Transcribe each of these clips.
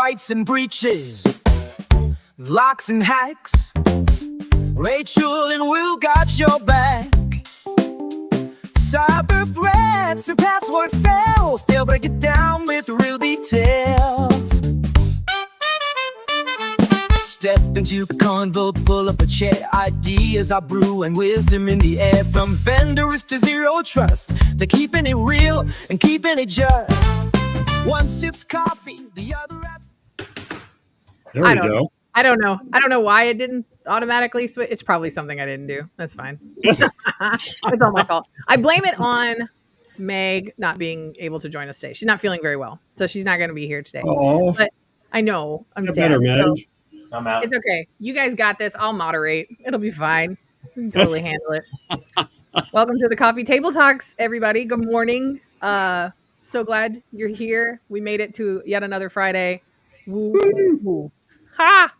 exploits and breaches, locks and hacks. Rachel and Will got your back. Cyber threats and password fails, they'll break it down with real details. Step into a convo, pull up a chair. Ideas are brewing, wisdom in the air. From vendors to zero trust, they're keeping it real and keeping it just. One sips coffee, the other raps. There we go. I don't know why it didn't automatically switch. It's probably something I didn't do. That's fine. It's all my fault. I blame it on Meg not being able to join us today. She's not feeling very well, so she's not going to be here today. Oh, but I know I'm sad. Better, so I'm out. it's okay. You guys got this. I'll moderate. It'll be fine. We can totally handle it. Welcome to the Coffee Table Talks, everybody. Good morning. So glad you're here. We made it to yet another Friday. Woo, woo, woo. Ha!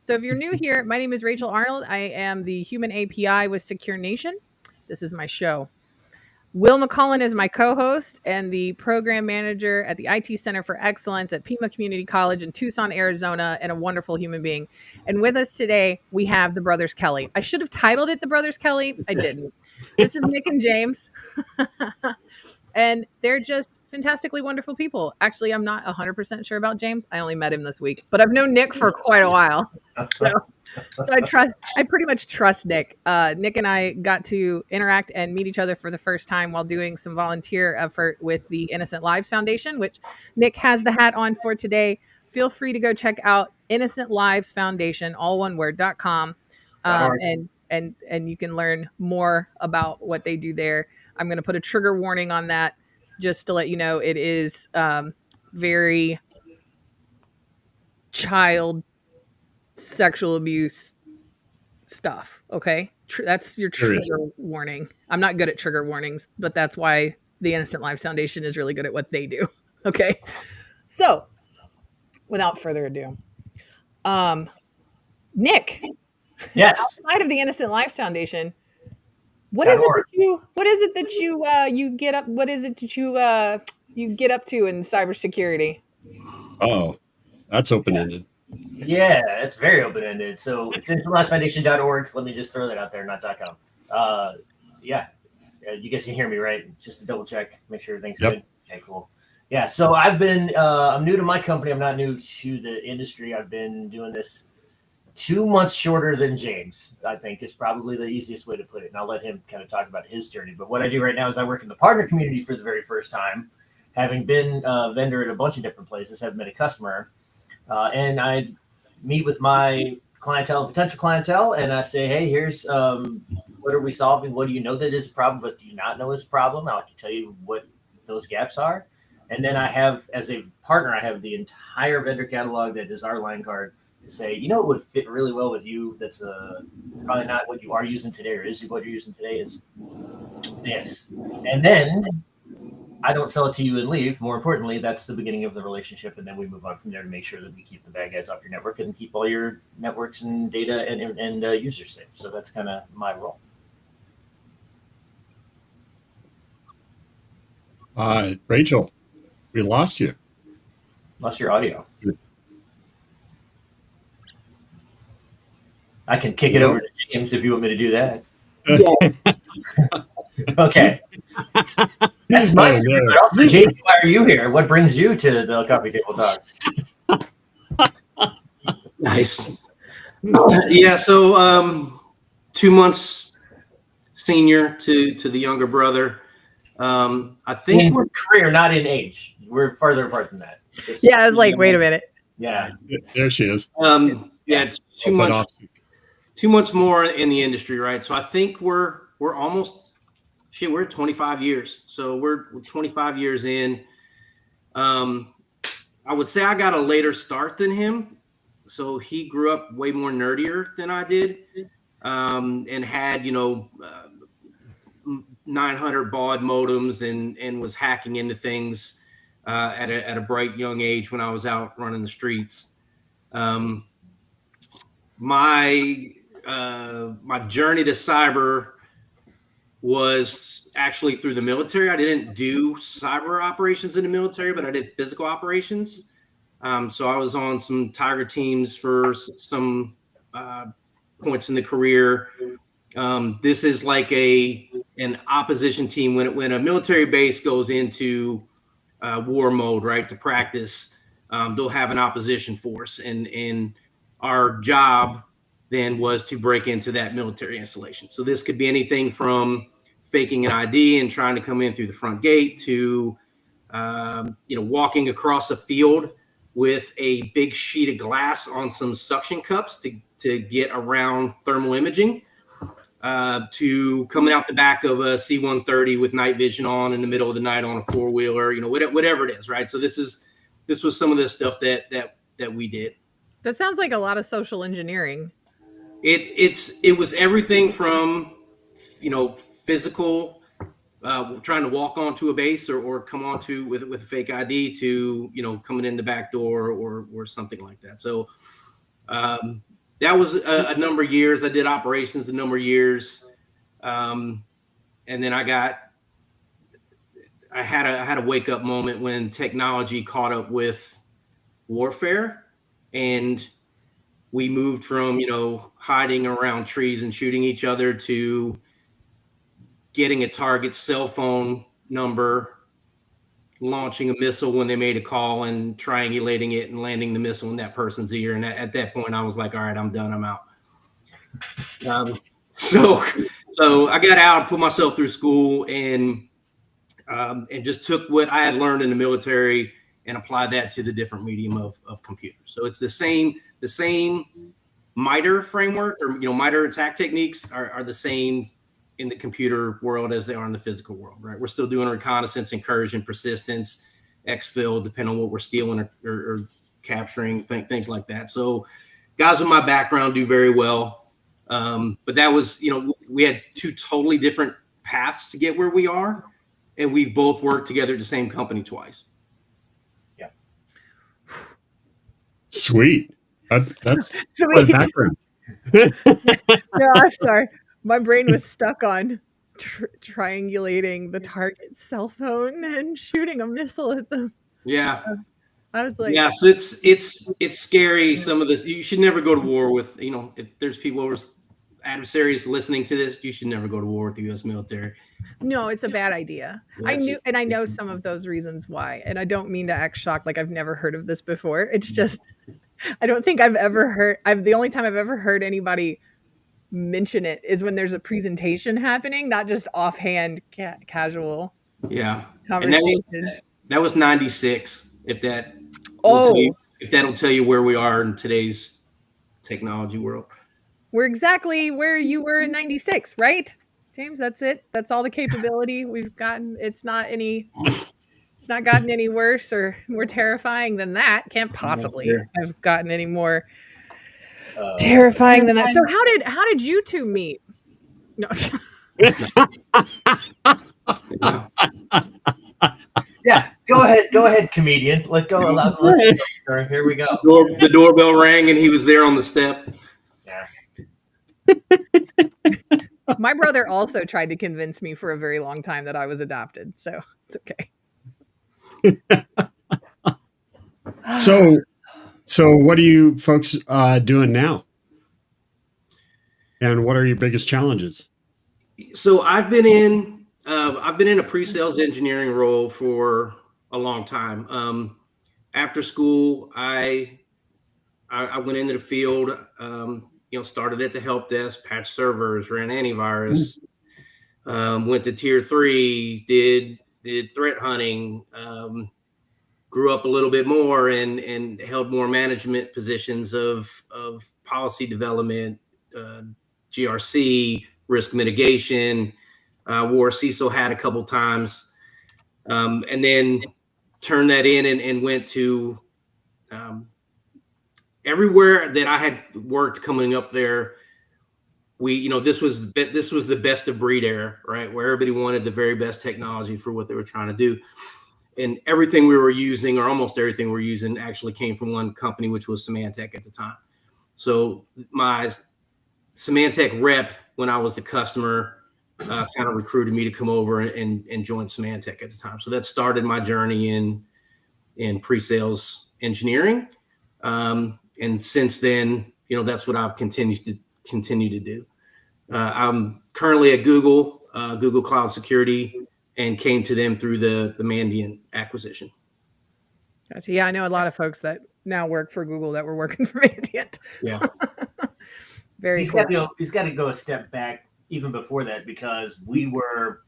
So if you're new here, my name is Rachel Arnold. I am the Human API with Secure Nation. This is my show. Will McCullen is my co-host and the program manager at the IT Center for Excellence at Pima Community College in Tucson, Arizona, and a wonderful human being. And with us today, we have the Brothers Kelly. I should have titled it the Brothers Kelly. I didn't. This is Nick and James. And they're just fantastically wonderful people. Actually, I'm not 100% sure about James. I only met him this week, but I've known Nick for quite a while. So I pretty much trust Nick. Nick and I got to interact and meet each other for the first time while doing some volunteer effort with the Innocent Lives Foundation, which Nick has the hat on for today. Feel free to go check out Innocent Lives Foundation, all one word.com. And you can learn more about what they do there. I'm going to put a trigger warning on that just to let you know it is very child sexual abuse stuff. Okay. That's your trigger warning. I'm not good at trigger warnings, but that's why the Innocent Lives Foundation is really good at what they do. Okay. So without further ado, Nick, yes, outside of the Innocent Lives Foundation, what is it that you get up to in cybersecurity? Oh, that's open-ended. Yeah, it's very open-ended. So it's innocentlifefoundation.org. Let me just throw that out there, not .com. Yeah, you guys can hear me, right? Just to double check, make sure everything's good. Okay, cool. Yeah, so I'm new to my company. I'm not new to the industry. I've been doing this 2 months shorter than James, I think, is probably the easiest way to put it. And I'll let him kind of talk about his journey. But what I do right now is I work in the partner community for the very first time, having been a vendor at a bunch of different places, haven't met a customer. And I meet with my clientele, potential clientele, and I say, hey, here's what are we solving? What do you know that is a problem, but do you not know is a problem? I can tell you what those gaps are. And then I have, as a partner, I have the entire vendor catalog that is our line card to say, you know, it would fit really well with you. That's probably not what you are using today, or is what you're using today is this. And then I don't sell it to you and leave. More importantly, that's the beginning of the relationship. And then we move on from there to make sure that we keep the bad guys off your network and keep all your networks and data and users safe. So that's kind of my role. Rachel, we lost you. Lost your audio. I can kick it over to James if you want me to do that. Yeah. Okay. That's my story, but also, James, why are you here? What brings you to the Coffee Table Talk? Nice. Yeah, so 2 months senior to the younger brother. I think in career, not in age. We're farther apart than that. Yeah, I was like, wait a minute. Yeah. There she is. Yeah, 2 months more in the industry, right? So I think we're almost we're at 25 years. So we're 25 years in. I would say I got a later start than him. So he grew up way more nerdier than I did, and had 900 baud modems and was hacking into things at a bright young age when I was out running the streets. My journey to cyber was actually through the military. I didn't do cyber operations in the military, but I did physical operations. So I was on some Tiger teams for some points in the career. This is like an opposition team when a military base goes into war mode, right, to practice. They'll have an opposition force, and our job then was to break into that military installation. So this could be anything from faking an ID and trying to come in through the front gate to walking across a field with a big sheet of glass on some suction cups to get around thermal imaging, to coming out the back of a C-130 with night vision on in the middle of the night on a four-wheeler, whatever it is, right? So this was some of the stuff that we did. That sounds like a lot of social engineering. It was everything from physical, trying to walk onto a base or come onto with a fake ID to coming in the back door or something like that. So that was a number of years. I did operations a number of years, and then I had a wake up moment when technology caught up with warfare, and we moved from hiding around trees and shooting each other to getting a target's cell phone number, launching a missile when they made a call, and triangulating it and landing the missile in that person's ear. And at that point, I was like, all right, I'm done. I'm out. So I got out, put myself through school, and just took what I had learned in the military and applied that to the different medium of computers. So it's the same MITRE framework, or MITRE attack techniques are the same in the computer world as they are in the physical world, right? We're still doing reconnaissance, incursion, persistence, exfil, depending on what we're stealing or capturing, things like that. So guys with my background do very well. But that was, we had two totally different paths to get where we are, and we've both worked together at the same company twice. Yeah. Sweet. That's Sweet. background. No, I'm sorry. My brain was stuck on triangulating the target's cell phone and shooting a missile at them. Yeah. I was like, yeah. So it's scary. Some of this, you should never go to war with, if there's people, adversaries listening to this, you should never go to war with the U.S. military. No, it's a bad idea. I know some of those reasons why, and I don't mean to act shocked like I've never heard of this before. It's just, I don't think I've ever heard. The only time I've ever heard anybody mention it is when there's a presentation happening, not just offhand casual. Yeah, conversation. And that was 96. If that, if that'll tell you where we are in today's technology world. We're exactly where you were in 96, right, James? That's it. That's all the capability we've gotten. It's not gotten any worse or more terrifying than that. Can't possibly have gotten any more terrifying than that. So how did you two meet? No. Yeah, go ahead, comedian. Let go. Here we go. The doorbell rang, and he was there on the step. Yeah. My brother also tried to convince me for a very long time that I was adopted, so it's okay. So what are you folks doing now? And what are your biggest challenges? So I've been in a pre-sales engineering role for a long time. After school, I went into the field. Started at the help desk, patched servers, ran antivirus. Went to tier 3, did threat hunting. Grew up a little bit more and held more management positions of policy development, GRC, risk mitigation. Wore CISO hat a couple times, and then turned that in and went to everywhere that I had worked coming up there. This was the best of breed era, right? Where everybody wanted the very best technology for what they were trying to do. And everything we were using, or almost everything we were using, actually came from one company, which was Symantec at the time. So my Symantec rep, when I was the customer, kind of recruited me to come over and join Symantec at the time. So that started my journey in pre-sales engineering. And since then, that's what I've continued to do. I'm currently at Google Cloud Security, and came to them through the Mandiant acquisition. Gotcha. Yeah, I know a lot of folks that now work for Google that were working for Mandiant. Yeah. Very He's cool. got to go a step back even before that, because we were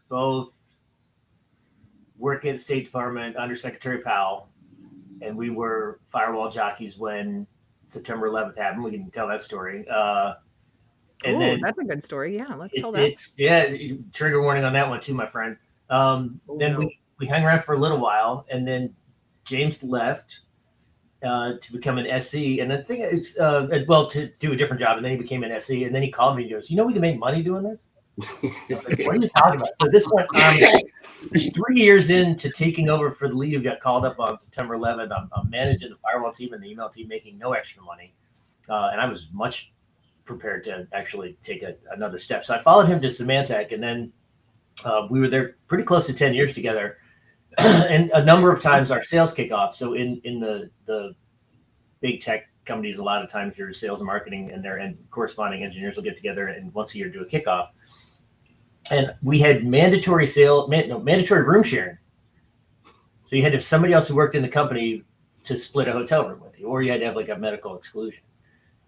both working at the State Department under Secretary Powell, and we were firewall jockeys when September 11th happened. We can tell that story. And then that's a good story. Yeah, let's tell that. Trigger warning on that one too, my friend. We hung around for a little while, and then James left to become an SC, and the thing is, to do a different job, and then he became an SC, and then he called me and goes, we can make money doing this? Like, what are you talking about? So this went 3 years into taking over for the lead who got called up on September 11th. I'm managing the firewall team and the email team, making no extra money, and I was much prepared to actually take another step. So I followed him to Symantec, and then we were there pretty close to 10 years together. And a number of times our sales kick off. So in the big tech companies, a lot of times your sales and marketing and corresponding engineers will get together and once a year do a kickoff. And we had mandatory room sharing. So you had to have somebody else who worked in the company to split a hotel room with you, or you had to have like a medical exclusion.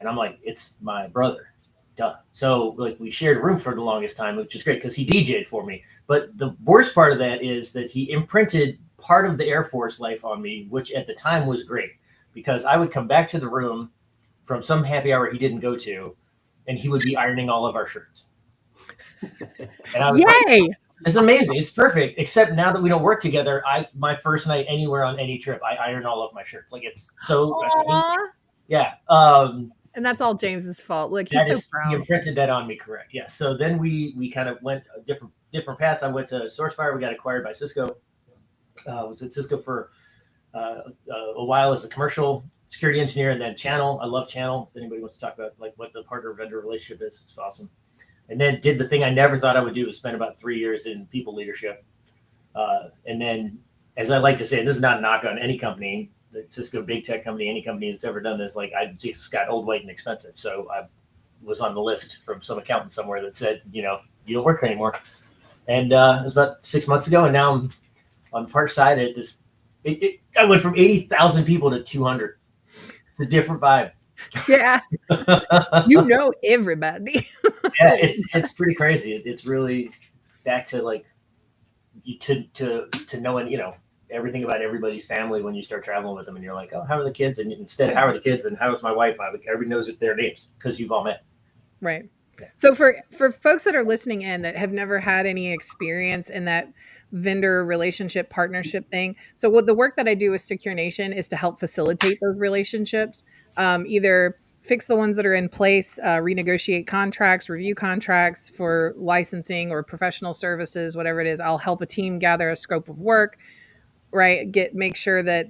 And I'm like, it's my brother. Duh. So like we shared a room for the longest time, which is great because he DJ'd for me. But the worst part of that is that he imprinted part of the Air Force life on me, which at the time was great because I would come back to the room from some happy hour he didn't go to, and he would be ironing all of our shirts. And I was Yay! Like, it's amazing. It's perfect. Except now that we don't work together, my first night anywhere on any trip, I iron all of my shirts. Like it's so. Yeah. And that's all James's fault. Look, he's so proud. He imprinted that on me, correct? Yeah. So then we kind of went different paths. I went to SourceFire. We got acquired by Cisco. Was at Cisco for a while as a commercial security engineer, and then Channel. I love Channel. If anybody wants to talk about like what the partner-vendor relationship is, it's awesome. And then did the thing I never thought I would do, was spend about 3 years in people leadership. And then, as I like to say, this is not a knock on any company, the Cisco big tech company, any company that's ever done this, like I just got old, white, and expensive. So I was on the list from some accountant somewhere that said, you don't work anymore. And it was about 6 months ago, and now I'm on Park Side at this. I went from 80,000 people to 200. It's a different vibe. Yeah. Everybody. Yeah, it's pretty crazy. It's really back to like to knowing, everything about everybody's family when you start traveling with them, and you're like, oh, how are the kids? And instead of how are the kids and how's my wife, everybody knows their names because you've all met. Right. Yeah. So for folks that are listening in that have never had any experience in that vendor relationship partnership thing. So what the work that I do with Secure Nation is to help facilitate those relationships, either fix the ones that are in place, renegotiate contracts, review contracts for licensing or professional services, whatever it is. I'll help a team gather a scope of work, right? Make sure that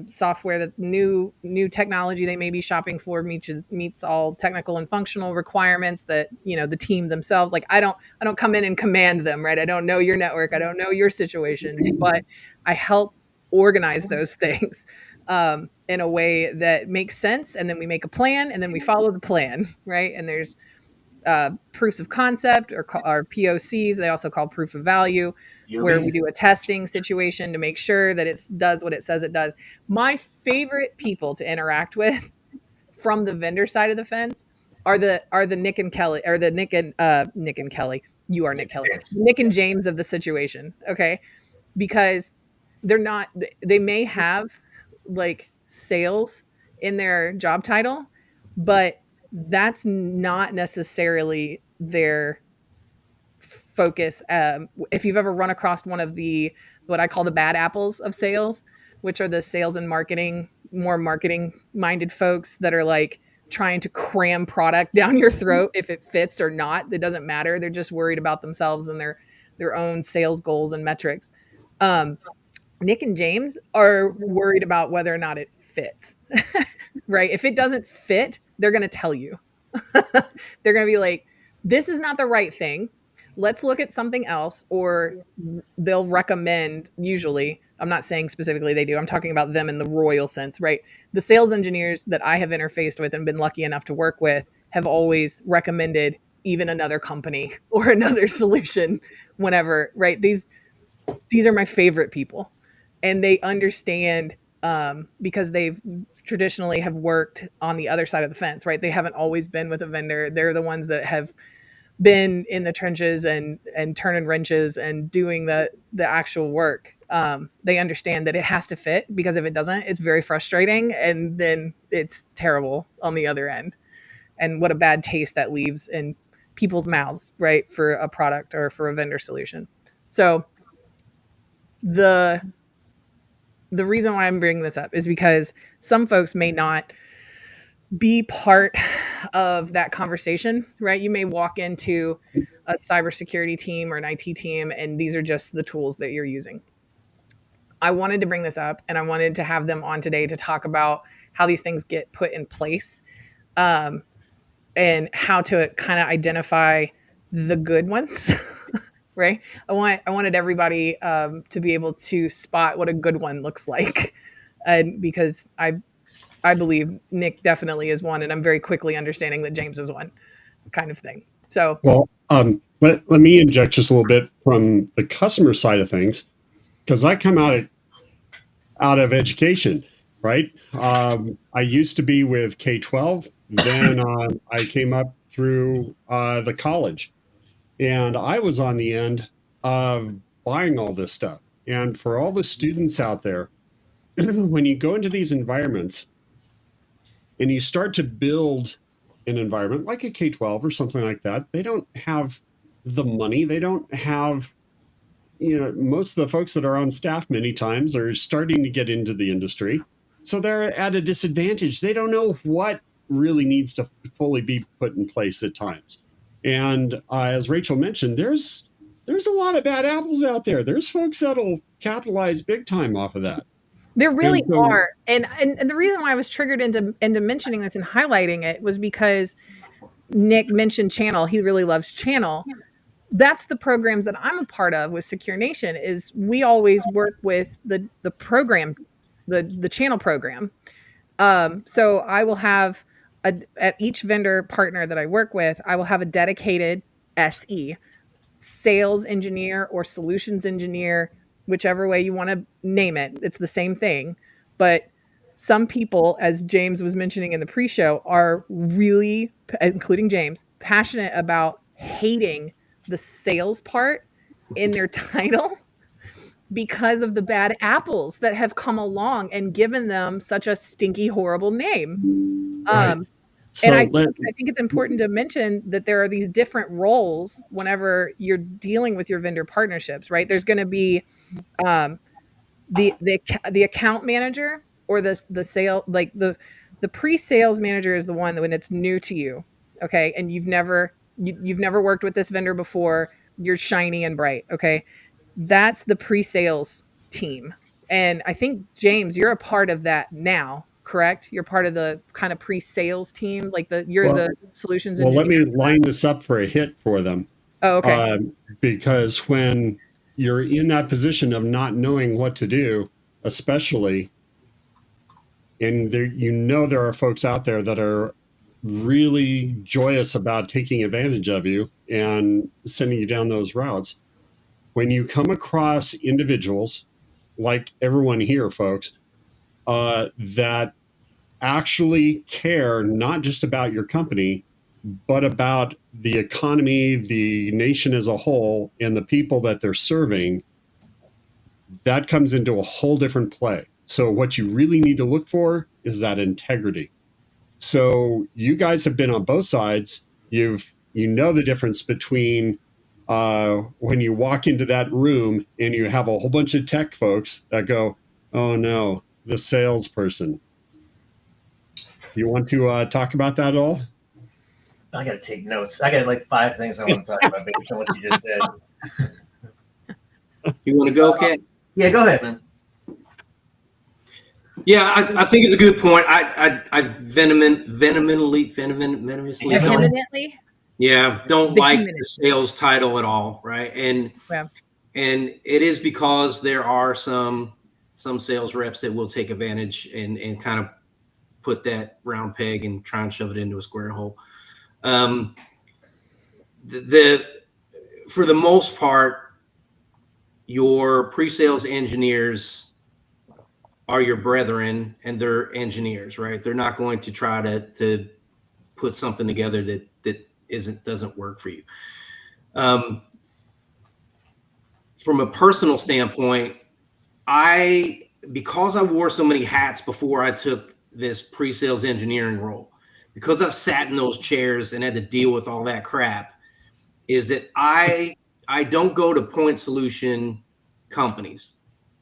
software, that new technology they may be shopping for meets all technical and functional requirements that, the team themselves, like I don't come in and command them, right? I don't know your network. I don't know your situation, but I help organize those things in a way that makes sense. And then we make a plan and then we follow the plan, right? And there's proofs of concept or POCs. They also call proof of value, where we do a testing situation to make sure that it does what it says it does. My favorite people to interact with from the vendor side of the fence are the Nick and Kelly, or the Nick and Kelly. You are Nick Kelly, Nick and James of the situation. Okay. Because they may have like sales in their job title, but that's not necessarily their focus. If you've ever run across one of what I call the bad apples of sales, which are the sales and marketing, more marketing minded folks that are like trying to cram product down your throat, if it fits or not, it doesn't matter. They're just worried about themselves and their own sales goals and metrics. Nick and James are worried about whether or not it fits, right? If it doesn't fit, they're going to tell you. They're going to be like, this is not the right thing. Let's look at something else. Or they'll recommend usually I'm not saying specifically they do. I'm talking about them in the royal sense, right? The sales engineers that I have interfaced with and been lucky enough to work with have always recommended even another company or another solution whenever, right? These are my favorite people, and they understand because they've traditionally have worked on the other side of the fence, right? They haven't always been with a vendor. They're the ones that have been in the trenches and turning wrenches and doing the actual work. They understand that it has to fit, because if it doesn't, it's very frustrating, and then it's terrible on the other end. And what a bad taste that leaves in people's mouths, right, for a product or for a vendor solution. So the reason why I'm bringing this up is because some folks may not be part of that conversation, right? You may walk into a cybersecurity team or an IT team, and these are just the tools that you're using. I wanted to bring this up, and I wanted to have them on today to talk about how these things get put in place, and how to kind of identify the good ones, right? I wanted everybody to be able to spot what a good one looks like, and because I believe Nick definitely is one, and I'm very quickly understanding that James is one, kind of thing. So, well, let me inject just a little bit from the customer side of things, because I come out of education, right? I used to be with K-12, then I came up through the college, and I was on the end of buying all this stuff. And for all the students out there, when you go into these environments and you start to build an environment like a K-12 or something like that, they don't have the money. They don't have, most of the folks that are on staff many times are starting to get into the industry. So they're at a disadvantage. They don't know what really needs to fully be put in place at times. And as Rachel mentioned, there's a lot of bad apples out there. There's folks that'll capitalize big time off of that. There really are. And the reason why I was triggered into mentioning this and highlighting it was because Nick mentioned Channel. He really loves Channel. That's the programs that I'm a part of with Secure Nation. Is we always work with the program, the Channel program. So I will have at each vendor partner that I work with, I will have a dedicated SE, sales engineer or solutions engineer, whichever way you want to name it. It's the same thing. But some people, as James was mentioning in the pre-show, are really, including James, passionate about hating the sales part in their title because of the bad apples that have come along and given them such a stinky, horrible name. Right. So and I think it's important to mention that there are these different roles whenever you're dealing with your vendor partnerships, right? There's going to be the account manager, or the sale, like the pre-sales manager is the one that when it's new to you, okay, and you've never worked with this vendor before, you're shiny and bright, okay, that's the pre-sales team. And I think, James, you're a part of that now, correct? You're part of the kind of pre-sales team, like the solutions engineer. Well, let me line this up for a hit for them. Oh, okay. Because when you're in that position of not knowing what to do, especially, and there are folks out there that are really joyous about taking advantage of you and sending you down those routes. When you come across individuals like everyone here, folks, that actually care not just about your company, but about the economy, the nation as a whole, and the people that they're serving, that comes into a whole different play. So what you really need to look for is that integrity. So you guys have been on both sides. You know the difference between when you walk into that room and you have a whole bunch of tech folks that go, "Oh no, the salesperson." You want to talk about that at all? I got to take notes. I got like 5 things I want to talk about based on what you just said. You want to go, Kat? Yeah, go ahead, man. Yeah, I think it's a good point. I venomously don't like the sales title at all, right? And it is because there are some some sales reps that will take advantage and kind of put that round peg and try and shove it into a square hole. For the most part, your pre-sales engineers are your brethren, and they're engineers, right? They're not going to try to put something together that doesn't work for you. From a personal standpoint, because I wore so many hats before I took this pre-sales engineering role, because I've sat in those chairs and had to deal with all that crap, is that I don't go to point solution companies.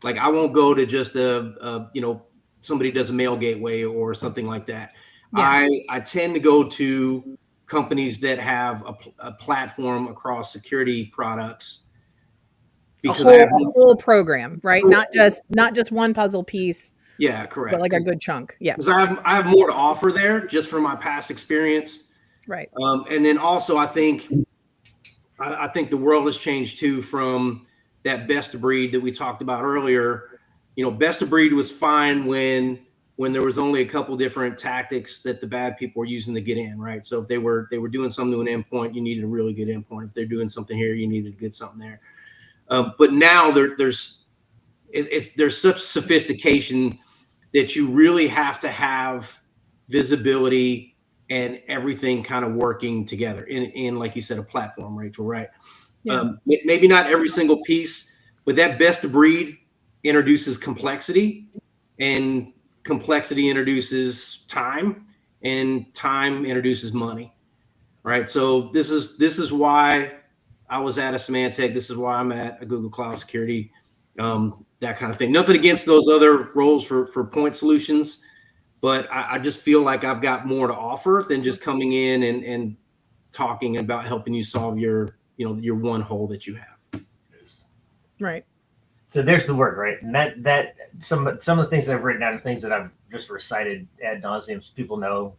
Like, I won't go to just somebody does a mail gateway or something like that. Yeah. I tend to go to companies that have a platform across security products. Because a whole program, right? Not just one puzzle piece. Yeah, correct. But like a good chunk. Yeah. Because I have more to offer there just from my past experience. Right. And then also I think the world has changed too from that best of breed that we talked about earlier. Best of breed was fine when there was only a couple different tactics that the bad people were using to get in, right? So if they were doing something to an endpoint, you needed a really good endpoint. If they're doing something here, you needed to get something there. But now there's such sophistication that you really have to have visibility and everything kind of working together in like you said, a platform, Rachel, right? Yeah. Maybe not every single piece, but that best of breed introduces complexity, and complexity introduces time, and time introduces money, right? So this is why I was at a Symantec. This is why I'm at a Google Cloud Security, that kind of thing. Nothing against those other roles for point solutions, but I just feel like I've got more to offer than just coming in and talking about helping you solve your one hole that you have. Right. So there's the word, right? And that some of the things that I've written down are things that I've just recited ad nauseum, so people know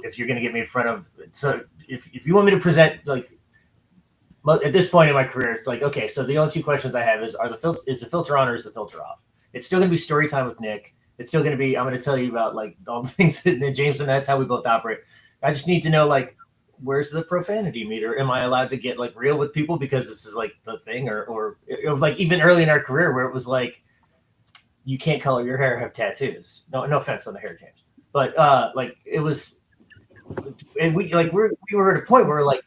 if you're going to get me in front of. So if you want me to present, like, at this point in my career, it's like, okay, so the only two questions I have is the filter on or is the filter off? It's still going to be story time with Nick. It's still going to be, I'm going to tell you about like all the things that James, and that's how we both operate. I just need to know, like, where's the profanity meter? Am I allowed to get like real with people because this is like the thing, or it was like even early in our career where it was like, you can't color your hair, have tattoos. No offense on the hair, James, but like it was, and we were at a point where like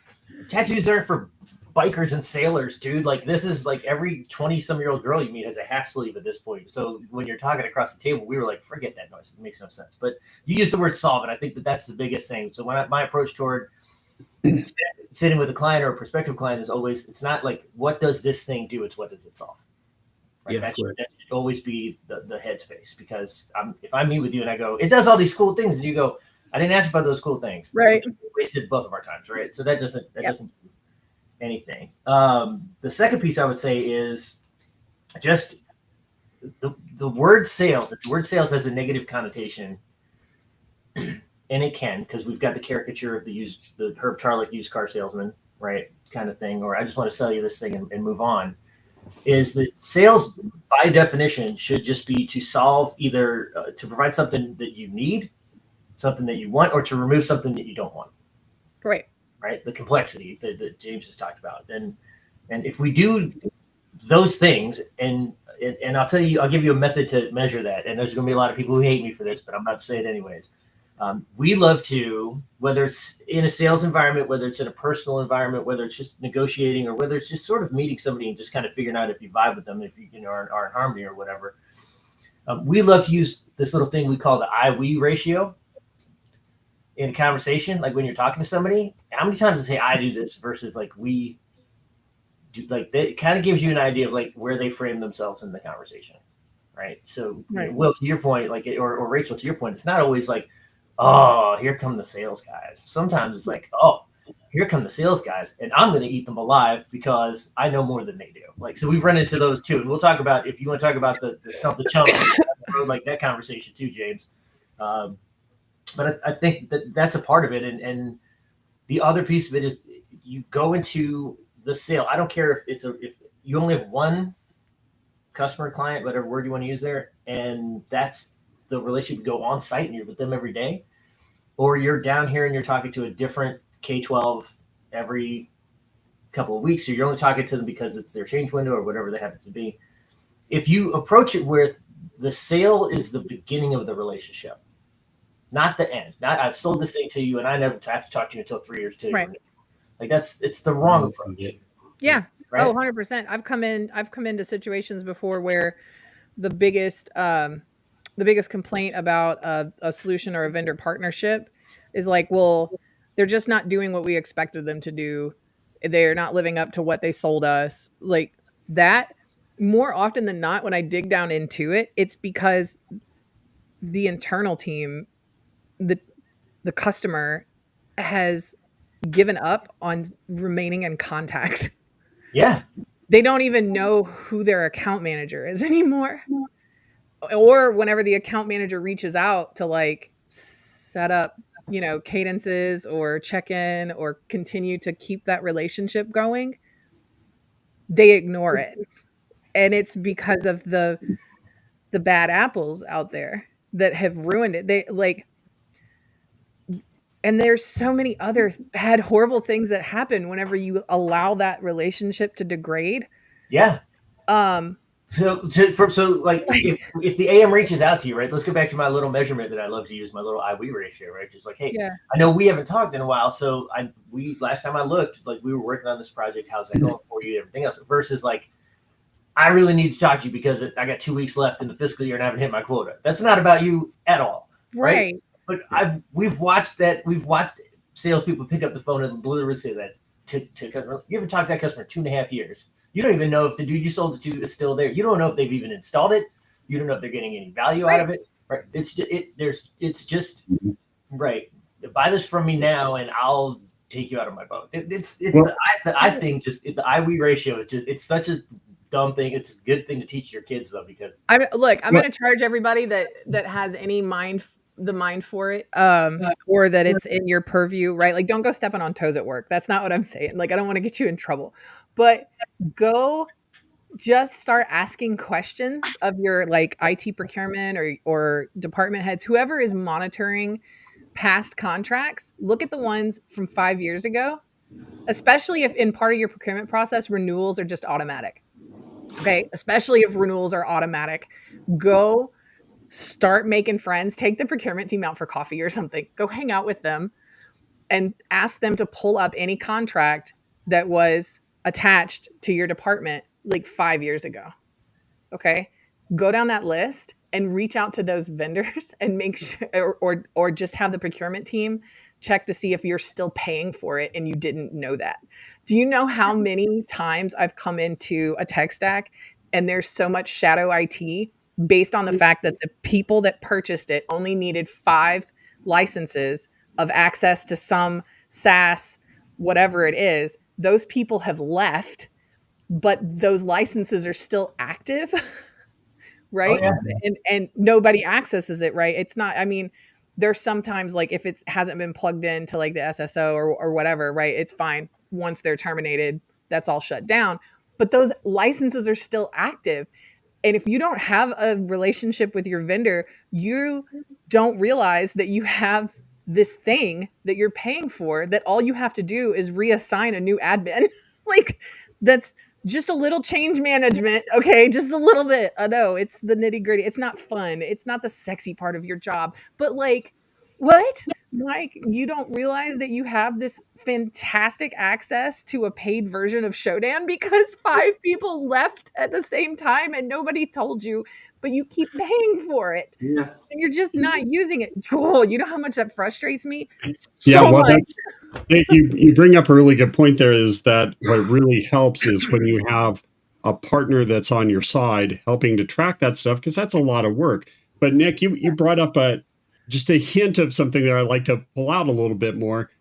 tattoos aren't for bikers and sailors, dude. Like, this is like every 20-some-year-old girl you meet has a half sleeve at this point. So when you're talking across the table, we were like, forget that noise. It makes no sense. But you use the word solve, and I think that's the biggest thing. So when my approach toward sitting with a client or a prospective client is always, it's not like, what does this thing do? It's what does it solve? Right? Yeah, that should always be the headspace, because if I meet with you and I go, it does all these cool things, and you go, I didn't ask about those cool things. Right. We wasted both of our times, right? So that doesn't anything. The second piece I would say is just the word sales. If the word sales has a negative connotation, and it can, because we've got the caricature of the Herb Tarlick used car salesman, right, kind of thing, or I just want to sell you this thing and move on, is that sales by definition should just be to solve either to provide something that you need, something that you want, or to remove something that you don't want. Right, the complexity that James has talked about, and if we do those things, and I'll tell you, I'll give you a method to measure that. And there's going to be a lot of people who hate me for this, but I'm about to say it anyways. We love to, whether it's in a sales environment, whether it's in a personal environment, whether it's just negotiating, or whether it's just sort of meeting somebody and just kind of figuring out if you vibe with them, if you are in harmony or whatever. We love to use this little thing we call the I-we ratio in a conversation. Like when you're talking to somebody, how many times does it say I do this versus like we do? Like, that kind of gives you an idea of like where they frame themselves in the conversation, right? So right. Will, to your point, like, or Rachel, to your point, it's not always like, oh, here come the sales guys. Sometimes it's like, oh, here come the sales guys, and I'm going to eat them alive because I know more than they do. Like, so we've run into those too, and we'll talk about, if you want to talk about the stump the chump, like that conversation too, James. But I think that's a part of it. And the other piece of it is you go into the sale. I don't care if you only have one customer, client, whatever word you want to use there, and that's the relationship. You go on site and you're with them every day, or you're down here and you're talking to a different K-12 every couple of weeks, so you're only talking to them because it's their change window or whatever they happen to be. If you approach it with the sale is the beginning of the relationship, not the end. Not I've sold this thing to you and I never have to talk to you until 3 years to Right. Like it's the wrong approach. Yeah. Right? Oh, 100%. I've come into situations before where the biggest complaint about a solution or a vendor partnership is like, well, they're just not doing what we expected them to do. They're not living up to what they sold us. Like that, more often than not, when I dig down into it, it's because the internal team, the customer has given up on remaining in contact. Yeah. They don't even know who their account manager is anymore. Or whenever the account manager reaches out to like set up, cadences or check in or continue to keep that relationship going, they ignore it. And it's because of the bad apples out there that have ruined it. They like, and there's so many other bad, horrible things that happen whenever you allow that relationship to degrade. Yeah. So like if the AM reaches out to you, right? Let's go back to my little measurement that I love to use, my little I-we ratio, right? Just like, hey, yeah. I know we haven't talked in a while, so last time I looked, like we were working on this project. How's that going for you? Everything else versus like, I really need to talk to you because I got 2 weeks left in the fiscal year and I haven't hit my quota. That's not about you at all, right? But we've watched salespeople pick up the phone and literally say that to customer. You haven't talked to that customer 2.5 years. You don't even know if the dude you sold it to is still there. You don't know if they've even installed it. You don't know if they're getting any value out of it. Right? It's just right. Buy this from me now, and I'll take you out of my boat. The I-we ratio is just, it's such a dumb thing. It's a good thing to teach your kids though, because I'm going to charge everybody that has any mind for it, or that it's in your purview, right? Like, don't go stepping on toes at work. That's not what I'm saying. Like, I don't want to get you in trouble, but go just start asking questions of your like IT procurement or department heads, whoever is monitoring past contracts. Look at the ones from 5 years ago, especially if in part of your procurement process, renewals are just automatic. Okay. Especially if renewals are automatic, go start making friends, take the procurement team out for coffee or something, go hang out with them and ask them to pull up any contract that was attached to your department like 5 years ago. Okay. Go down that list and reach out to those vendors and make sure, or just have the procurement team check to see if you're still paying for it and you didn't know that. Do you know how many times I've come into a tech stack and there's so much shadow IT based on the fact that the people that purchased it only needed 5 licenses of access to some SaaS, whatever it is. Those people have left, but those licenses are still active, right? Oh, yeah. And nobody accesses it, right? It's not, I mean, there's sometimes like if it hasn't been plugged into like the SSO or whatever, right? It's fine. Once they're terminated, that's all shut down. But those licenses are still active. And if you don't have a relationship with your vendor, you don't realize that you have this thing that you're paying for, that all you have to do is reassign a new admin. Like, that's just a little change management. Okay. Just a little bit. I know it's the nitty gritty. It's not fun. It's not the sexy part of your job, but like, what? Like, you don't realize that you have this fantastic access to a paid version of Shodan because 5 people left at the same time and nobody told you, but you keep paying for it. Yeah. And you're just not using it. Cool. You know how much that frustrates me? Yeah, So well, much. you bring up a really good point there, is that what really helps is when you have a partner that's on your side helping to track that stuff, because that's a lot of work. But Nick, you brought up just a hint of something that I'd like to pull out a little bit more.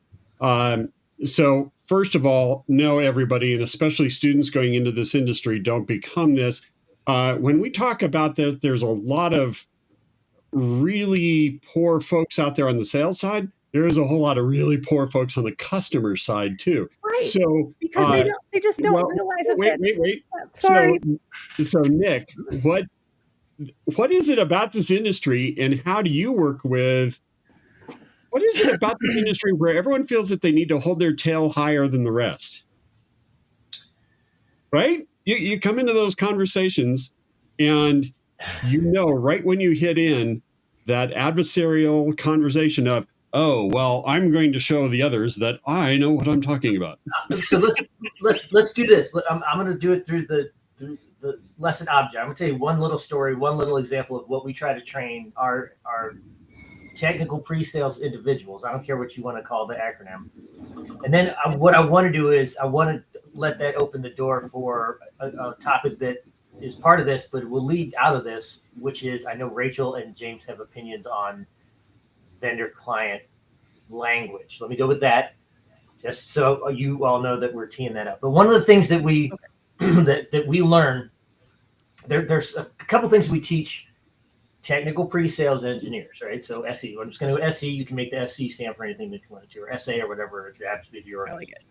So first of all, know everybody, and especially students going into this industry, don't become this. When we talk about that, there's a lot of really poor folks out there on the sales side. There is a whole lot of really poor folks on the customer side too. Right. So Because they just don't realize that. Wait. Sorry. So Nick, what is it about this industry, and how do you work with? What is it about this industry where everyone feels that they need to hold their tail higher than the rest? Right? You come into those conversations, and right when you hit in that adversarial conversation of, oh, well, I'm going to show the others that I know what I'm talking about. So let's do this. I'm going to do it through the lesson object. I'm going to tell you one little story, one little example of what we try to train our technical pre-sales individuals. I don't care what you want to call the acronym. And then what I want to do is I want to let that open the door for a topic that is part of this, but it will lead out of this, which is I know Rachel and James have opinions on vendor client language. Let me go with that, just so you all know that we're teeing that up. But one of the things that we that we learn, there's a couple things we teach technical pre-sales engineers, right? So SE, I'm just going to go SE. You can make the SE stand for anything that you want to, or SA or whatever it happens to be your. I like it.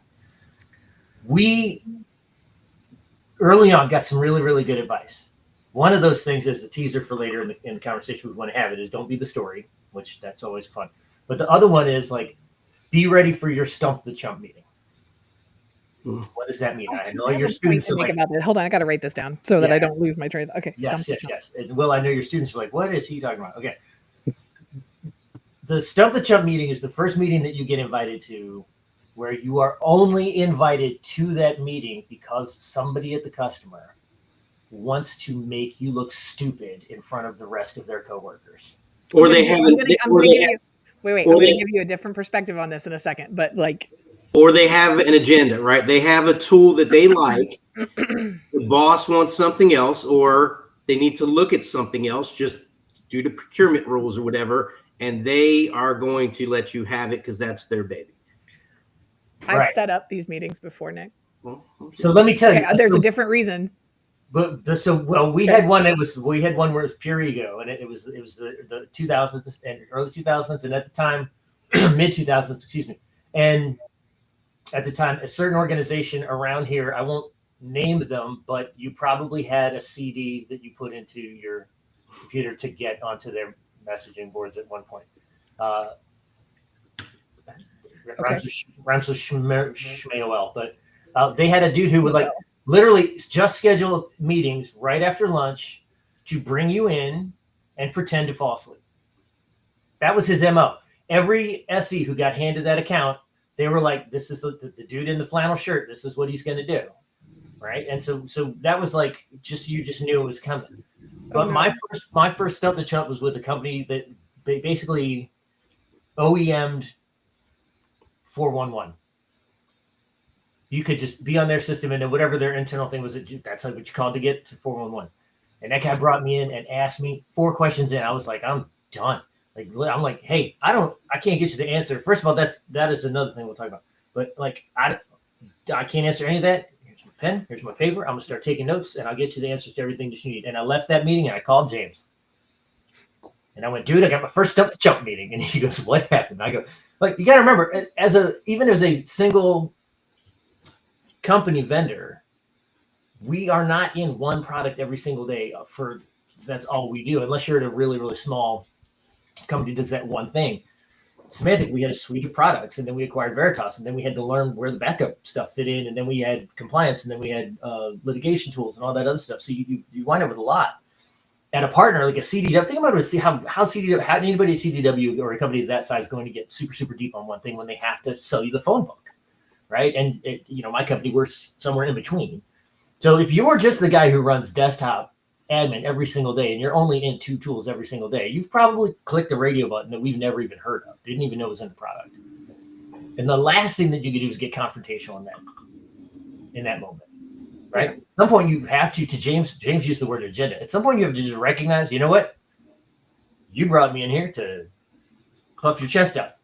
We early on got some really, really good advice. One of those things is a teaser for later in the conversation we want to have. It is don't be the story, which that's always fun. But the other one is like, be ready for your stump the chump meeting. What does that mean? I know your students are like, about that. Hold on, I got to write this down so that I don't lose my train. Okay. Yes. And Will, I know your students are like, what is he talking about? Okay. The stump the chump meeting is the first meeting that you get invited to, where you are only invited to that meeting because somebody at the customer wants to make you look stupid in front of the rest of their coworkers. Or they have. I'm going to give you a different perspective on this in a second, but like. Or they have an agenda, right? They have a tool that they like. The boss wants something else, or they need to look at something else just due to procurement rules or whatever, and they are going to let you have it because that's their baby. I've set up these meetings before, Nick. So let me tell you, there's a different reason. But we had one where it was pure ego, and it was the 2000s and early 2000s, and at the time, mid 2000s, excuse me, and at the time, a certain organization around here, I won't name them, but you probably had a CD that you put into your computer to get onto their messaging boards at one point. Rhymes with Shmael, but they had a dude who would like literally just schedule meetings right after lunch to bring you in and pretend to fall asleep. That was his MO. Every SE who got handed that account, they were like, this is the dude in the flannel shirt. This is what he's going to do. Right. And so that was like, you just knew it was coming. But my first stump the chump was with a company that they basically OEM'd 411. You could just be on their system, and then whatever their internal thing was, that's what you called to get to 411. And that guy brought me in and asked me 4 questions in. I was like, I'm done. Like, I'm like, hey, I can't get you the answer. First of all, that is another thing we'll talk about. But like, I can't answer any of that. Here's my pen. Here's my paper. I'm gonna start taking notes, and I'll get you the answers to everything that you need. And I left that meeting, and I called James, and I went, dude, I got my first stump the chump meeting. And he goes, what happened? I go, like, you got to remember, even as a single company vendor, we are not in one product every single day. That's all we do, unless you're at a really, really small company that does that one thing. Symantec, we had a suite of products, and then we acquired Veritas, and then we had to learn where the backup stuff fit in, and then we had compliance, and then we had litigation tools and all that other stuff. So you wind up with a lot. At a partner like a CDW, think about it. How anybody at CDW or a company of that size is going to get super, super deep on one thing when they have to sell you the phone book, right? And my company, we're somewhere in between. So if you're just the guy who runs desktop admin every single day, and you're only in 2 tools every single day, you've probably clicked a radio button that we've never even heard of, didn't even know was in the product. And the last thing that you could do is get confrontational in that moment, right? At some point you have to James used the word agenda. At some point you have to just recognize, you know what? You brought me in here to puff your chest out.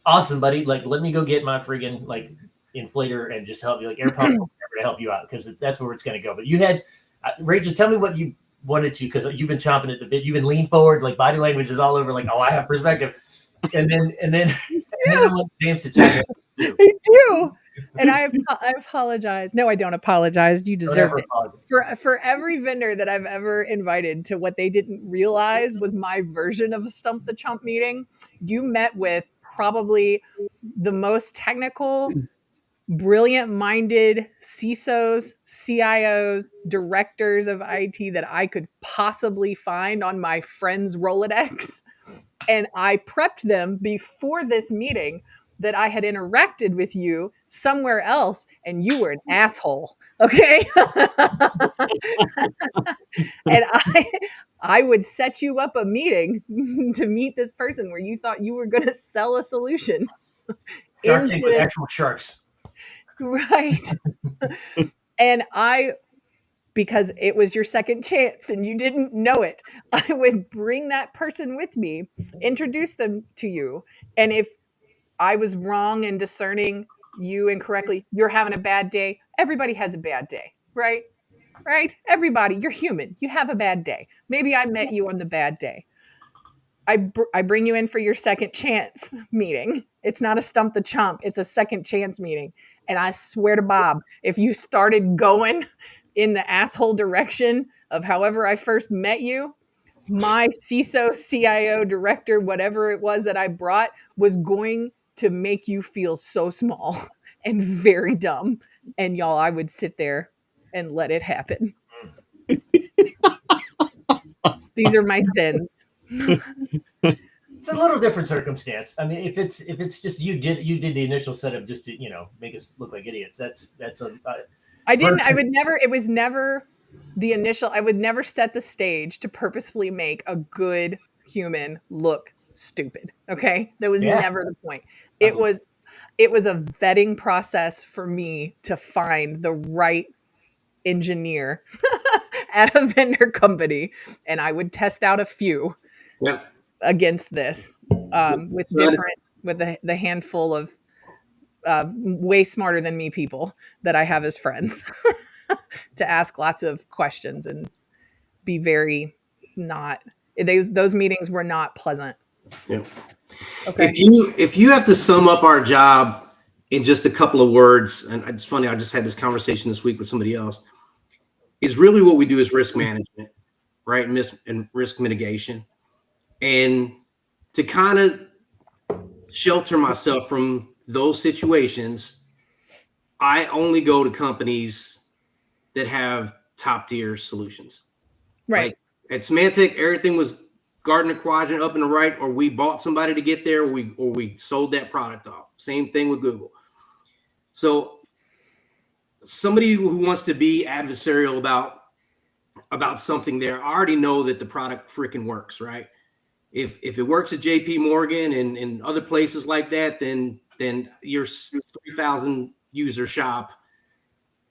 Awesome, buddy. Like, let me go get my friggin' like inflator and just help you, like air pump or whatever, to help you out, because that's where it's going to go. But you had, Rachel, tell me what you wanted to, because you've been chomping at the bit. You've been leaning forward, like body language is all over, like, oh, I have perspective. And then I want James to check it. I do. And I apologize. No, I don't apologize. You deserved it. For every vendor that I've ever invited to what they didn't realize was my version of a Stump the Chump meeting, you met with probably the most technical, brilliant-minded CISOs, CIOs, directors of IT that I could possibly find on my friends' Rolodex. And I prepped them before this meeting that I had interacted with you somewhere else and you were an asshole. Okay. And I would set you up a meeting to meet this person where you thought you were going to sell a solution. Shark Tank with actual sharks. Right. And because it was your second chance and you didn't know it, I would bring that person with me, introduce them to you. And if I was wrong in discerning you incorrectly, you're having a bad day. Everybody has a bad day, right? Right? Everybody, you're human. You have a bad day. Maybe I met you on the bad day. I bring you in for your second chance meeting. It's not a Stump the Chump. It's a second chance meeting. And I swear to Bob, if you started going in the asshole direction of however I first met you, my CISO, CIO, director, whatever it was that I brought was going to make you feel so small and very dumb. And y'all, I would sit there and let it happen. These are my sins. It's a little different circumstance. I mean, if it's just you did the initial setup just to make us look like idiots. That's a. I didn't. I would never. It was never the initial. I would never set the stage to purposefully make a good human look stupid. Okay, that was never the point. It was a vetting process for me to find the right engineer at a vendor company, and I would test out a few against this with the handful of way smarter than me people that I have as friends to ask lots of questions and be very not. Those meetings were not pleasant. Yeah. Okay. If you have to sum up our job in just a couple of words, and it's funny, I just had this conversation this week with somebody else, is really what we do is risk management, right? And risk mitigation. And to kind of shelter myself from those situations, I only go to companies that have top tier solutions. Right. Like at Symantec, everything was Gartner Quadrant up and the right, or we bought somebody to get there, or we sold that product off. Same thing with Google. So somebody who wants to be adversarial about something there, I already know that the product freaking works, right? If it works at JP Morgan and other places like that, then your 3,000 user shop,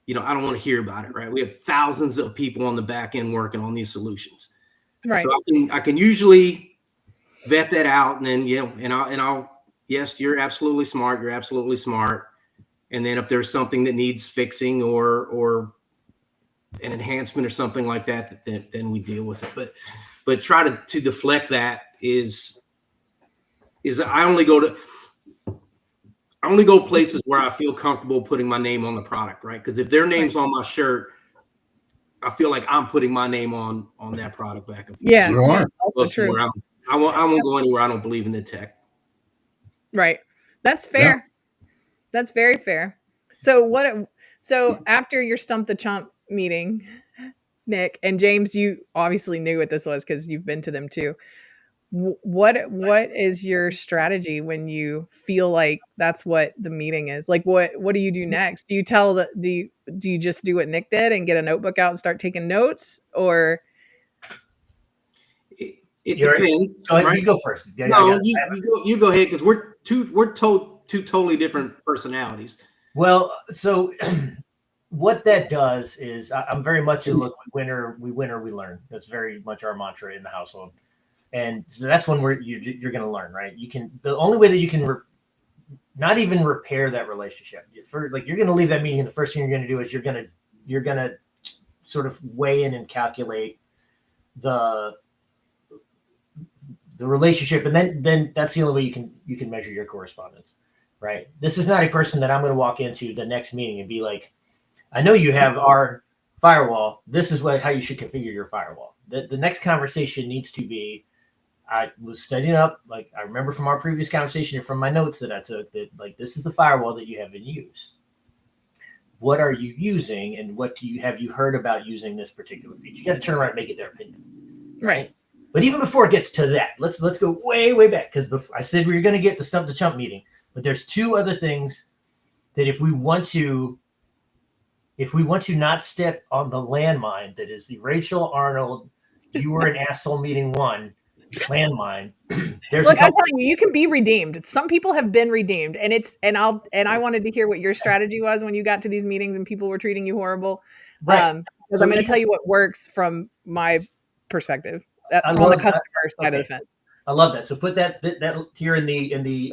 I don't want to hear about it, right? We have thousands of people on the back end working on these solutions. Right. So I can usually vet that out, and then I'll yes, you're absolutely smart. You're absolutely smart. And then if there's something that needs fixing or an enhancement or something like that, then we deal with it. But try to deflect that is I only go places where I feel comfortable putting my name on the product, right? Because if their name's on my shirt, I feel like I'm putting my name on that product back and forth. Yeah, you are. also true. I won't go anywhere I don't believe in the tech. Right. That's fair. Yeah. That's very fair. So after your Stump the Chump meeting, Nick and James, you obviously knew what this was because you've been to them too. What is your strategy when you feel like that's what the meeting is? Like, what do you do next? Do you do you just do what Nick did and get a notebook out and start taking notes, or? It depends. Right? You go first. No, you go ahead, because we're two totally different personalities. Well, so what that does is I'm very much a look, we win or we learn. That's very much our mantra in the household. And so that's when you're going to learn, right? The only way that you can not even repair that relationship. You're going to leave that meeting, and the first thing you're going to do is you're going to sort of weigh in and calculate the relationship, and then that's the only way you can measure your correspondence. right? This is not a person that I'm going to walk into the next meeting and be like, I know you have our firewall. This is how you should configure your firewall. The next conversation needs to be, I was studying up, like I remember from our previous conversation and from my notes that I took, that like this is the firewall that you have in use. What are you using, and what have you heard about using this particular feature? You got to turn around and make it their opinion, right? But even before it gets to that, let's go way back, because I said we were going to get the Stump the Chump meeting, but there's two other things that if we want to not step on the landmine that is the Rachel Arnold, you were an asshole meeting one landmine. Look, I'm telling you, you can be redeemed. Some people have been redeemed, and I wanted to hear what your strategy was when you got to these meetings and people were treating you horrible. Right. Because so I'm going to tell you what works from my perspective, from the customer side of the fence. I love that. So put that here in the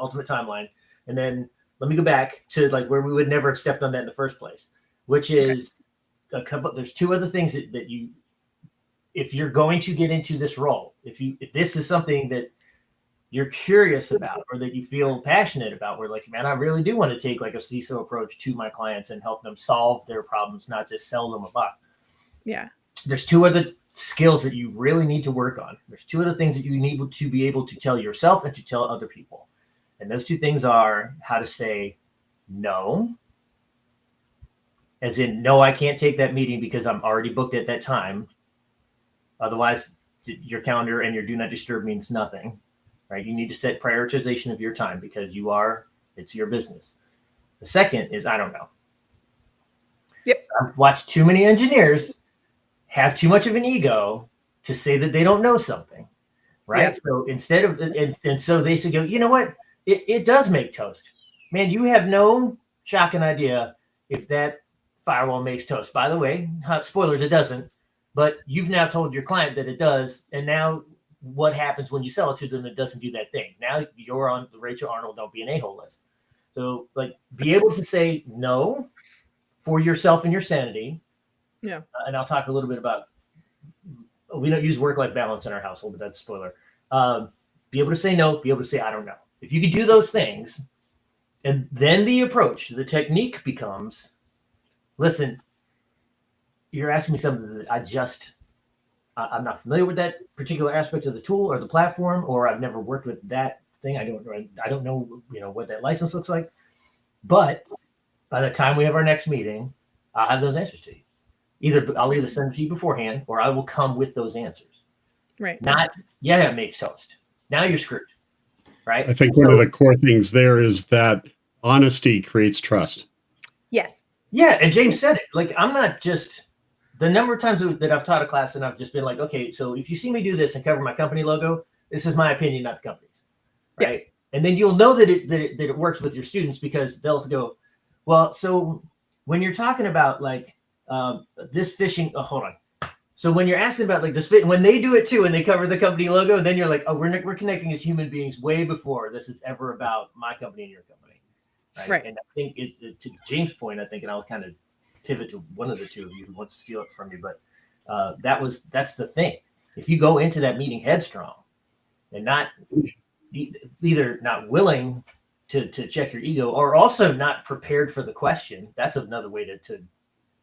ultimate timeline, and then let me go back to like where we would never have stepped on that in the first place, which is a couple. There's two other things that you, if you're going to get into this role, if this is something that you're curious about or that you feel passionate about, where like, man, I really do want to take like a CISO approach to my clients and help them solve their problems, not just sell them a buck. Yeah. There's two other skills that you really need to work on. There's two other things that you need to be able to tell yourself and to tell other people. And those two things are how to say no, as in, no, I can't take that meeting because I'm already booked at that time. Otherwise, your calendar and your do not disturb means nothing, right? You need to set prioritization of your time because it's your business. The second is, I don't know. Yep. So I've watched too many engineers have too much of an ego to say that they don't know something, right? Yep. So instead of, and so they say, you know what? It does make toast. Man, you have no shocking idea if that firewall makes toast. By the way, spoilers, it doesn't. But you've now told your client that it does, and now what happens when you sell it to them? It doesn't do that thing. Now you're on the Rachel Arnold don't be an a-hole list. So, like, be able to say no for yourself and your sanity. Yeah. And I'll talk a little bit about. We don't use work-life balance in our household, but that's a spoiler. Be able to say no. Be able to say I don't know. If you could do those things, and then the approach, the technique becomes, listen. You're asking me something that I'm not familiar with that particular aspect of the tool or the platform, or I've never worked with that thing. I don't know, what that license looks like. But by the time we have our next meeting, I'll have those answers to you. I'll either send them to you beforehand, or I will come with those answers. Right. Not, it makes toast. Now you're screwed. Right. I think one of the core things there is that honesty creates trust. Yes. Yeah. And James said it. Like, I'm not just. The number of times that I've taught a class and I've just been like, okay, so if you see me do this and cover my company logo, this is my opinion, not the company's, right? Yeah. And then you'll know that it works with your students because they'll go, well, so when you're talking about like this phishing, hold on. So when you're asking about like this, when they do it too and they cover the company logo, then you're like, oh, we're connecting as human beings way before this is ever about my company and your company, right? And I think to James' point, I think, and I'll kind of pivot to one of the two of you who wants to steal it from you, but that's the thing. If you go into that meeting headstrong and not either not willing to check your ego or also not prepared for the question, that's another way to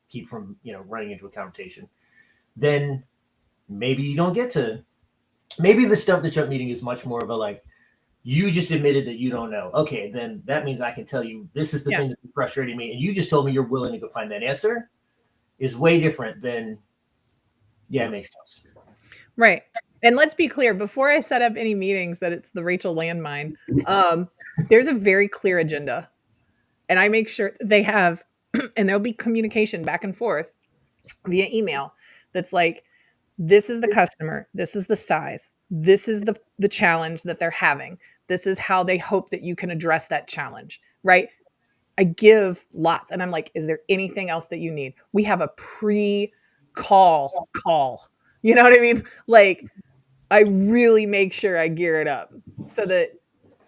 keep from running into a confrontation. Then maybe you don't get to. Maybe the Stump the Chump meeting is much more of a like. You just admitted that you don't know. Okay, then that means I can tell you this is the thing that's frustrating me. And you just told me you're willing to go find that answer is way different than, it makes sense. Right. And let's be clear, before I set up any meetings that it's the Rachel landmine, there's a very clear agenda. And I make sure they have, and there'll be communication back and forth via email that's like, this is the customer, this is the size, this is the challenge that they're having. This is how they hope that you can address that challenge, right? I give lots and I'm like, is there anything else that you need? We have a pre-call call. You know what I mean? Like I really make sure I gear it up so that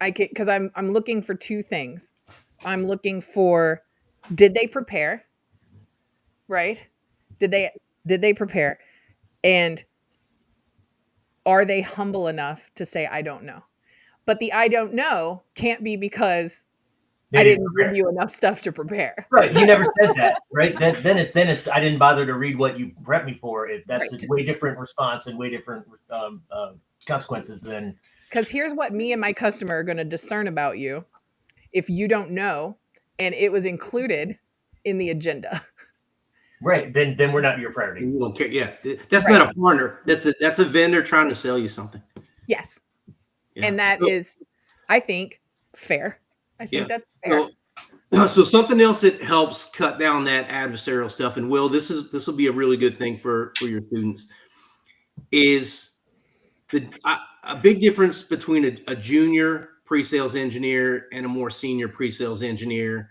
I can, because I'm looking for two things. I'm looking for, did they prepare? Right? Did they prepare? And are they humble enough to say, I don't know? But the I don't know can't be because I didn't give you enough stuff to prepare. Right. You never said that, right? Then it's I didn't bother to read what you prepped me for. That's Right. a way different response and way different consequences than. Because here's what me and my customer are going to discern about you if you don't know and it was included in the agenda. Right. Then we're not your priority. You don't care. Yeah. That's not a partner. That's a vendor trying to sell you something. Yes. Yeah. And that is, I think, fair. I think that's fair. So something else that helps cut down that adversarial stuff, and Will, this will be a really good thing for your students, is a big difference between a junior pre-sales engineer and a more senior pre-sales engineer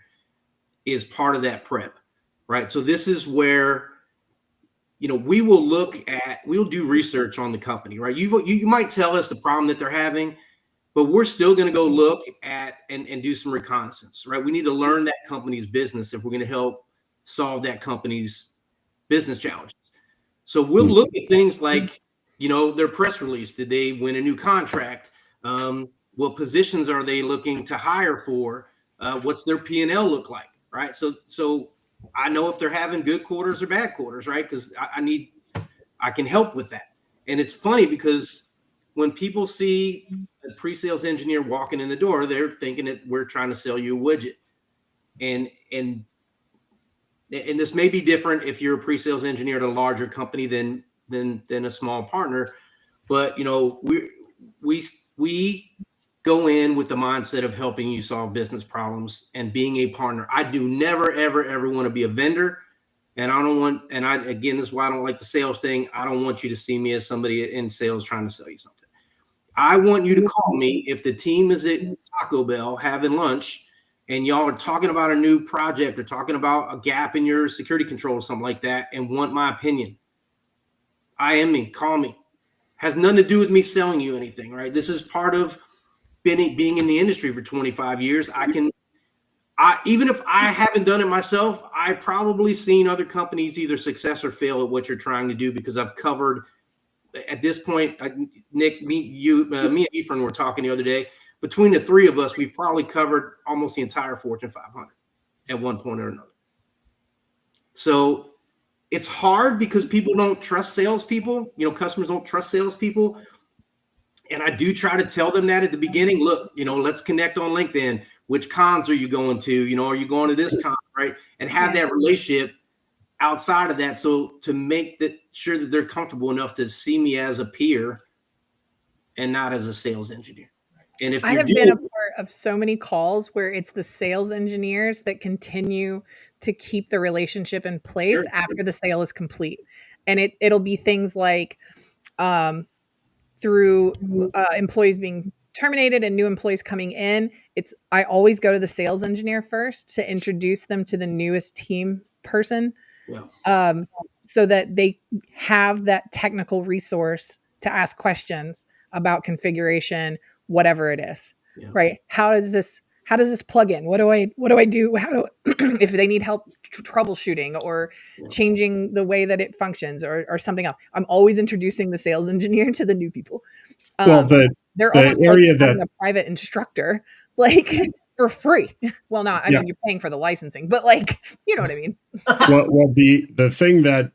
is part of that prep, right? So this is where, we will we'll do research on the company, right? You might tell us the problem that they're having, but we're still going to go look at and do some reconnaissance, right? We need to learn that company's business if we're going to help solve that company's business challenges. So we'll look at things like, their press release. Did they win a new contract? What positions are they looking to hire for? What's their P&L look like, right? So I know if they're having good quarters or bad quarters, right? Because I can help with that. And it's funny because when people see a pre-sales engineer walking in the door, they're thinking that we're trying to sell you a widget. And this may be different if you're a pre-sales engineer at a larger company than a small partner, but we go in with the mindset of helping you solve business problems and being a partner. I do never ever want to be a vendor, and again, this is why I don't like the sales thing. I don't want you to see me as somebody in sales trying to sell you something. I want you to call me if the team is at Taco Bell having lunch and y'all are talking about a new project or talking about a gap in your security control or something like that and want my opinion. Call me. Has nothing to do with me selling you anything, right? This is part of being in the industry for 25 years. Even if I haven't done it myself, I've probably seen other companies either success or fail at what you're trying to do because I've covered. At this point, Nick, me and Ephraim were talking the other day. Between the three of us, we've probably covered almost the entire Fortune 500 at one point or another. So it's hard because people don't trust salespeople. Customers don't trust salespeople. And I do try to tell them that at the beginning. Look, let's connect on LinkedIn. Which cons are you going to? Are you going to this con, right? And have that relationship outside of that, so to make sure that they're comfortable enough to see me as a peer and not as a sales engineer. And if I have been a part of so many calls where it's the sales engineers that continue to keep the relationship in place after the sale is complete, and it'll be things like through employees being terminated and new employees coming in. I always go to the sales engineer first to introduce them to the newest team person. So that they have that technical resource to ask questions about configuration, whatever it is, right? How does this plug in? What do I do? If they need help troubleshooting or changing the way that it functions or something else? I'm always introducing the sales engineer to the new people. They're almost area like having a private instructor, like for free. Well, not, I mean, you're paying for the licensing, but you know what I mean? well, the thing that,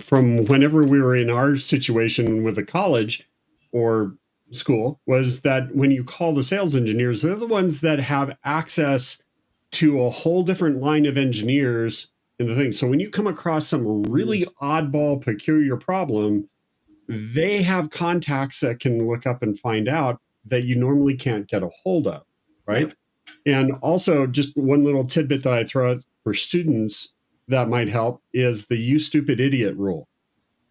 from whenever we were in our situation with a college or school was that when you call the sales engineers, they're the ones that have access to a whole different line of engineers in the thing. So when you come across some really oddball, peculiar problem, they have contacts that can look up and find out that you normally can't get a hold of, right? And also, just one little tidbit that I throw out for students that might help is the "you stupid idiot" rule.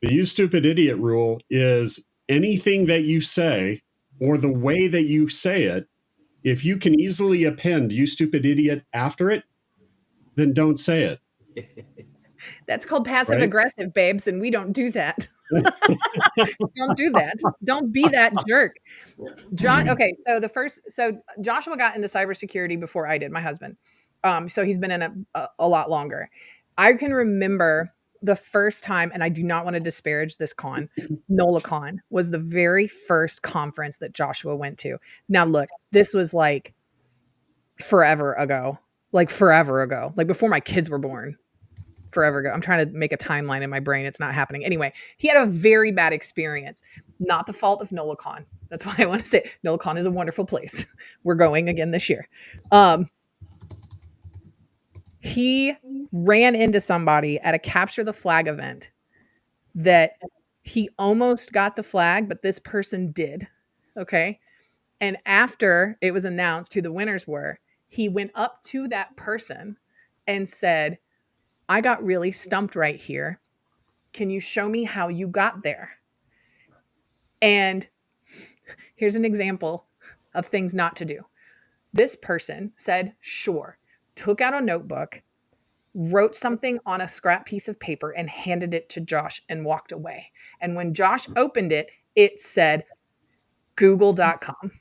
The "you stupid idiot" rule is anything that you say or the way that you say it, if you can easily append "you stupid idiot" after it, then don't say it. That's called passive aggressive, babes, and we don't do that. Don't do that. Don't be that jerk. Okay, so Joshua got into cybersecurity before I did, my husband. So he's been in a lot longer. I can remember the first time, and I do not want to disparage this con, NolaCon was the very first conference that Joshua went to. Now, look, this was like forever ago, like before my kids were born, forever ago. I'm trying to make a timeline in my brain. It's not happening. Anyway, he had a very bad experience. Not the fault of NolaCon. That's why I want to say NolaCon is a wonderful place. We're going again this year. He ran into somebody at a capture the flag event that he almost got the flag, but this person did. Okay. And after it was announced who the winners were, he went up to that person and said, I got really stumped right here. Can you show me how you got there? And here's an example of things not to do. This person said, sure, took out a notebook, wrote something on a scrap piece of paper and handed it to Josh and walked away. And when Josh opened it, it said google.com.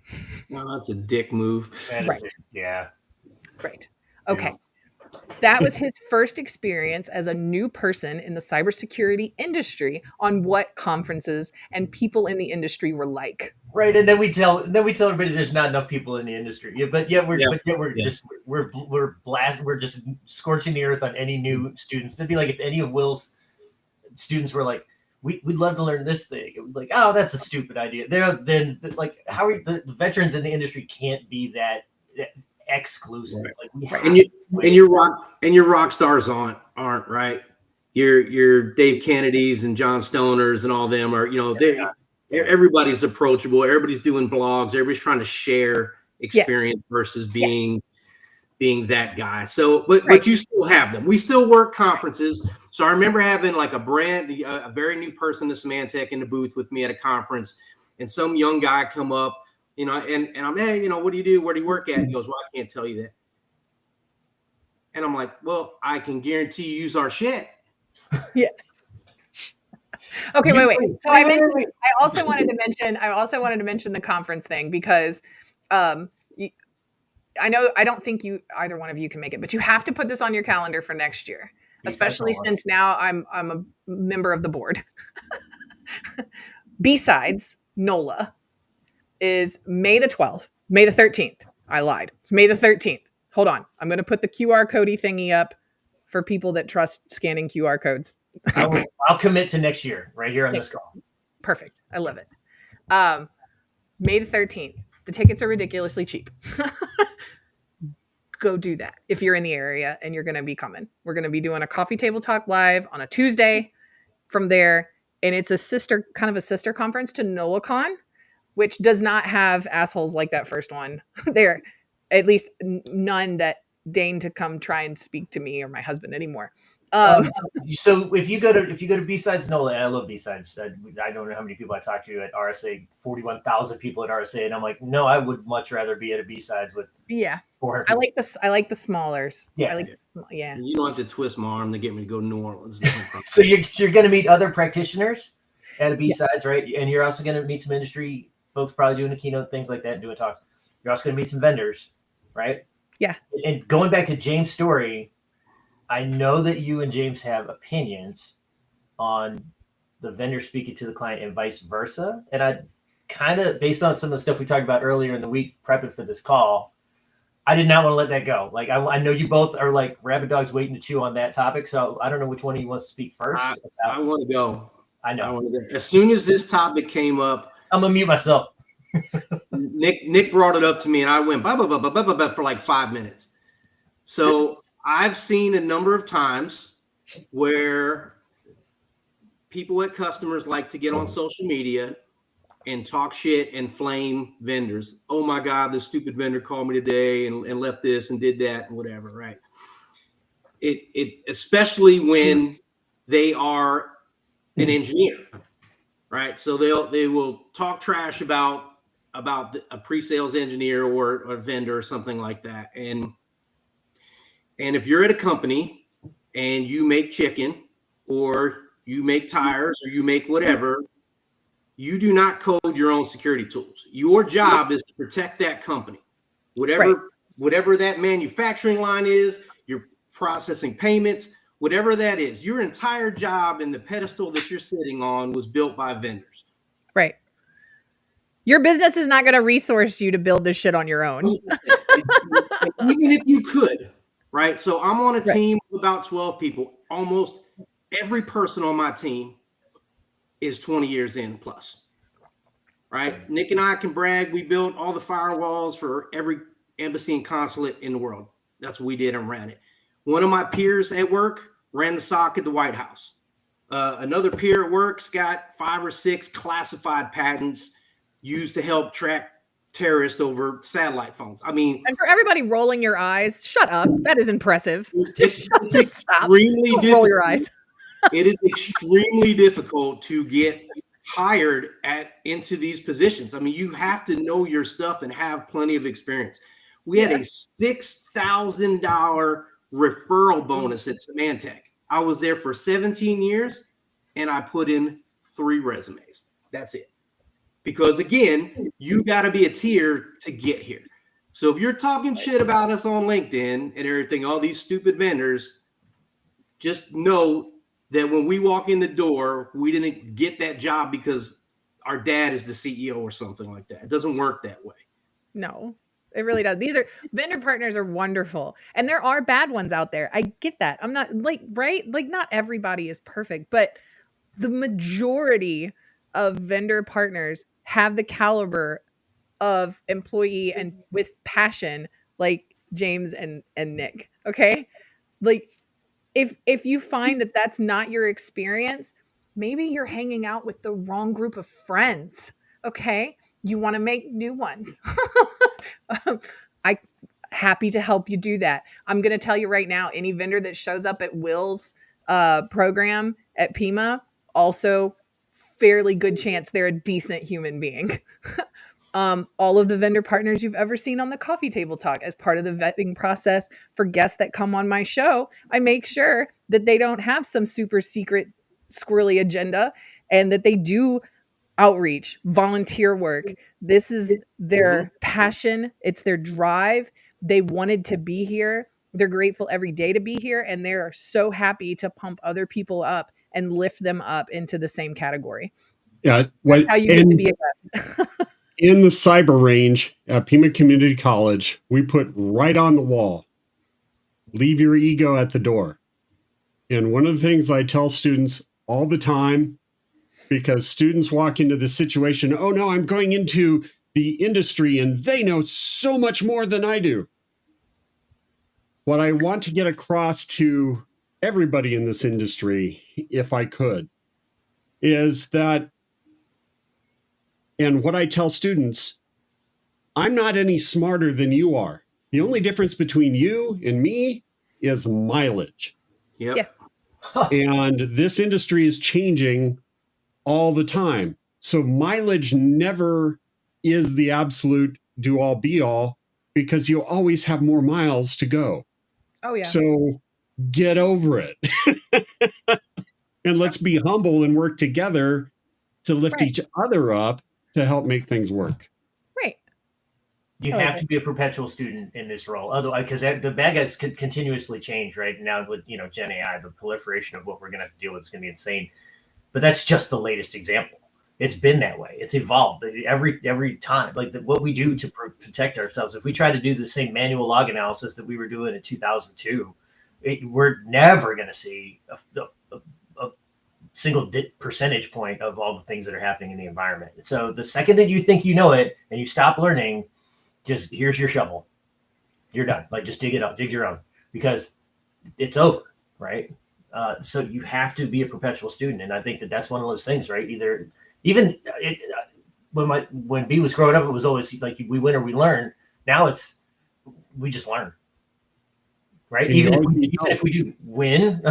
No, that's a dick move. Right. Yeah. Great. Okay. That was his first experience as a new person in the cybersecurity industry on what conferences and people in the industry were like. Right, and then we tell everybody there's not enough people in the industry. We're just scorching the earth on any new students. It'd be like if any of Will's students were like, we'd love to learn this thing. It would be like, oh, that's a stupid idea. Then like how are the veterans in the industry can't be that exclusive. Right. Like your rock stars aren't right. Your Dave Kennedys and John Stoners and all them are, everybody's approachable. Everybody's doing blogs. Everybody's trying to share experience versus being that guy. So, but you still have them. We still work conferences. So I remember having like a very new person to Symantec in the booth with me at a conference, and some young guy come up, and I'm, hey, what do you do? Where do you work at? He goes, well, I can't tell you that. And I'm like, well, I can guarantee you use our shit. Yeah. Okay, wait. So I also wanted to mention the conference thing because I don't think either one of you can make it, but you have to put this on your calendar for next year, especially since now I'm a member of the board. B-Sides NOLA is May the 13th. I lied. It's May the 13th. Hold on. I'm going to put the QR code thingy up for people that trust scanning QR codes. I'll commit to next year right here on this call. Perfect. I love it. May the 13th. The tickets are ridiculously cheap. Go do that if you're in the area and you're going to be coming. We're going to be doing a coffee table talk live on a Tuesday from there. And it's a sister conference to NolaCon, which does not have assholes like that first one. There, at least none that deign to come try and speak to me or my husband anymore. So if you go to B-Sides NOLA, and I love B-Sides. I don't know how many people I talked to at RSA, 41,000 people at RSA, and I'm like, no, I would much rather be at a B-Sides with 400 people. I like the smallers. Yeah, You don't have to twist my arm to get me to go to New Orleans. So you're going to meet other practitioners at a B-Sides, right? And you're also going to meet some industry folks, probably doing a keynote, things like that, and doing talks. You're also going to meet some vendors, right? Yeah. And going back to James' story, I know that you and James have opinions on the vendor speaking to the client and vice versa. And I kind of, based on some of the stuff we talked about earlier in the week prepping for this call, I did not want to let that go. Like, I know you both are like rabid dogs waiting to chew on that topic. So I don't know which one of you wants to speak first. I want to go. I know. As soon as this topic came up, I'm going to mute myself. Nick brought it up to me and I went for like 5 minutes. So I've seen a number of times where people at customers like to get on social media and talk shit and flame vendors. Oh my God, this stupid vendor called me today and left this and did that and whatever, right? It especially when they are an engineer, right? So they will talk trash about a pre-sales engineer or a vendor or something like that. And if you're at a company and you make chicken or you make tires or you make whatever, you do not code your own security tools. Your job is to protect that company. Whatever that manufacturing line is, you're processing payments, whatever that is, your entire job and the pedestal that you're sitting on was built by vendors. Right. Your business is not going to resource you to build this shit on your own. Even if you could, right? So I'm on a team of about 12 people. Almost every person on my team is 20 years in plus, right? Nick and I can brag. We built all the firewalls for every embassy and consulate in the world. That's what we did and ran it. One of my peers at work ran the SOC at the White House. Another peer at work's got 5 or 6 classified patents used to help track terrorists over satellite phones. I mean, and for everybody rolling your eyes, shut up. That is impressive. It's stop. extremely difficult. Roll your eyes. It is extremely difficult to get hired into these positions. I mean, you have to know your stuff and have plenty of experience. We had a $6,000 referral bonus at Symantec. I was there for 17 years and I put in 3 resumes. That's it. Because again, you got to be a tier to get here. So if you're talking shit about us on LinkedIn and everything, all these stupid vendors, just know that when we walk in the door, we didn't get that job because our dad is the CEO or something like that. It doesn't work that way. No, it really does. These are vendor partners are wonderful. And there are bad ones out there. I get that. I'm not not everybody is perfect, but the majority of vendor partners have the caliber of employee and with passion like James and Nick. Okay. Like if you find that that's not your experience, maybe you're hanging out with the wrong group of friends. Okay. You want to make new ones. I happy to help you do that. I'm going to tell you right now, any vendor that shows up at Will's program at Pima, also fairly good chance they're a decent human being. All of the vendor partners you've ever seen on the Coffee Table Talk, as part of the vetting process for guests that come on my show, I make sure that they don't have some super secret squirrely agenda and that they do outreach, volunteer work. This is their passion. It's their drive. They wanted to be here. They're grateful every day to be here. And they're so happy to pump other people up and lift them up into the same category. Yeah. That's how you get to be a guest. In the cyber range at Pima Community College, we put right on the wall, leave your ego at the door. And one of the things I tell students all the time, because students walk into the situation, oh no, I'm going into the industry and they know so much more than I do. What I want to get across to everybody in this industry, if I could, is that, and what I tell students, I'm not any smarter than you are. The only difference between you and me is mileage. Yep. Yeah. And this industry is changing all the time. So mileage never is the absolute do all be all, because you always have more miles to go. Oh yeah. So get over it. And let's be humble and work together to lift each other up to help make things work. Right. You have to be a perpetual student in this role. Otherwise, because the bad guys could continuously change, right? Now with, Gen AI, the proliferation of what we're going to have to deal with is going to be insane. But that's just the latest example. It's been that way. It's evolved every time. Like what we do to protect ourselves. If we try to do the same manual log analysis that we were doing in 2002, we're never going to see a single percentage point of all the things that are happening in the environment. So the second that you think you know it and you stop learning, just here's your shovel. You're done. Like just dig it up, dig your own, because it's over, right? So you have to be a perpetual student, and I think that that's one of those things, right? When B was growing up, it was always like we win or we learn. Now we just learn, right? Even if we do win,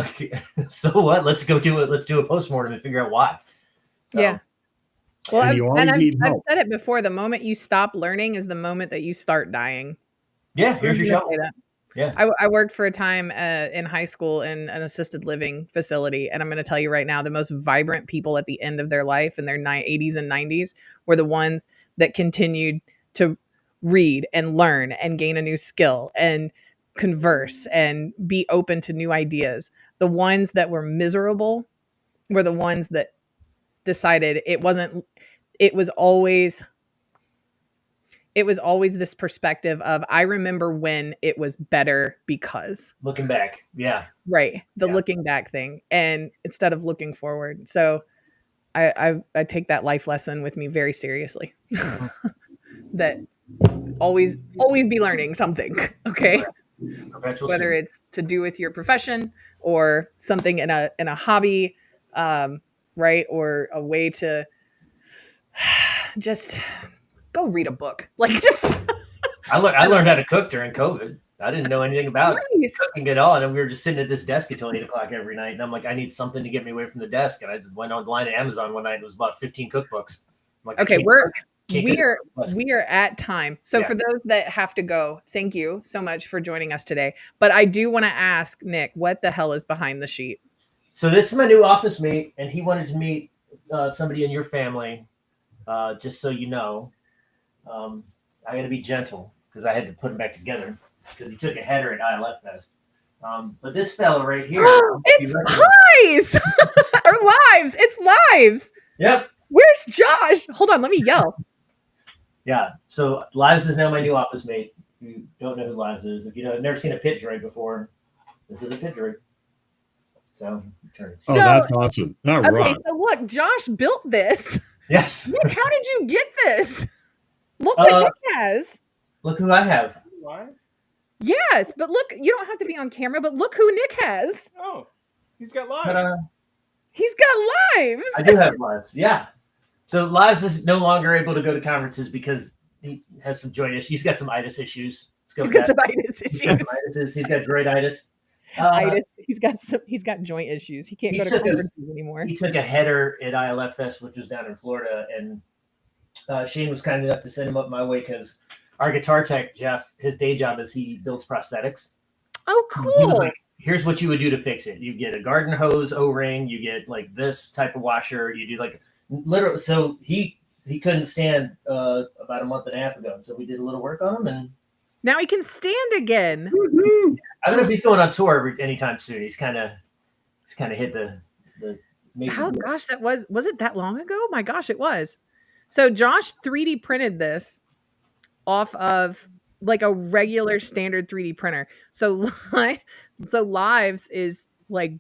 so what? Let's go do it. Let's do a postmortem and figure out why. So, yeah. Well, I've said it before. The moment you stop learning is the moment that you start dying. Yeah, here's your shovel. Yeah. I worked for a time in high school in an assisted living facility. And I'm going to tell you right now, the most vibrant people at the end of their life in their 80s and 90s were the ones that continued to read and learn and gain a new skill and converse and be open to new ideas. The ones that were miserable were the ones that decided it was always this perspective of, I remember when it was better because. Looking back. Yeah. Right. The looking back thing. And instead of looking forward. So I take that life lesson with me very seriously. That always be learning something. Okay. Perpetual Whether student. it's to do with your profession or something in a hobby, right? Or a way to just go read a book. Like, just I learned how to cook during COVID. I didn't know anything about nice. cooking at all. And we were just sitting at this desk until 8 o'clock every night. And I'm like, I need something to get me away from the desk. And I just went online to Amazon one night. And it was about 15 cookbooks. I'm like, Okay, we are cook. at time. So Yeah. for those that have to go, thank you so much for joining us today. But I do want to ask Nick, what the hell is behind the sheet? So this is my new office mate, and he wanted to meet somebody in your family. Just so you know, I got to be gentle because I had to put him back together because he took a header at ILF Fest. But this fella right here, it's Lives or Lives. It's Lives. Yep. Where's Josh? Hold on, let me yell. Yeah. So Lives is now my new office mate. If you don't know who Lives is, if you have never seen a pit droid before, this is a pit droid. So, So, that's awesome. That rocks. So look, Josh built this. Yes. Nick, how did you get this? Look what Nick has. Look who I have. Why? Yes, but look, you don't have to be on camera, but look who Nick has. Oh, he's got Lives. Ta-da. He's got Lives. I do have Lives. Yeah. So Lives is no longer able to go to conferences because he has some joint issues. He's got some itis issues. He's got some itis issues. He's got droiditis. He's got joint issues. He can't go to conferences anymore. He took a header at ILF Fest, which was down in Florida, and Shane was kind enough to send him up my way because our guitar tech, Jeff, his day job is he builds prosthetics. Oh, cool. He was like, here's what you would do to fix it. You get a garden hose O-ring, you get like this type of washer, you do like literally. So he couldn't stand about a month and a half ago, and so we did a little work on him, and now he can stand again. Woo-hoo. I don't know if he's going on tour anytime soon. He's kind of hit the. Oh gosh, was it that long ago? My gosh, it was. So Josh 3D printed this off of like a regular standard 3D printer. So Lives is like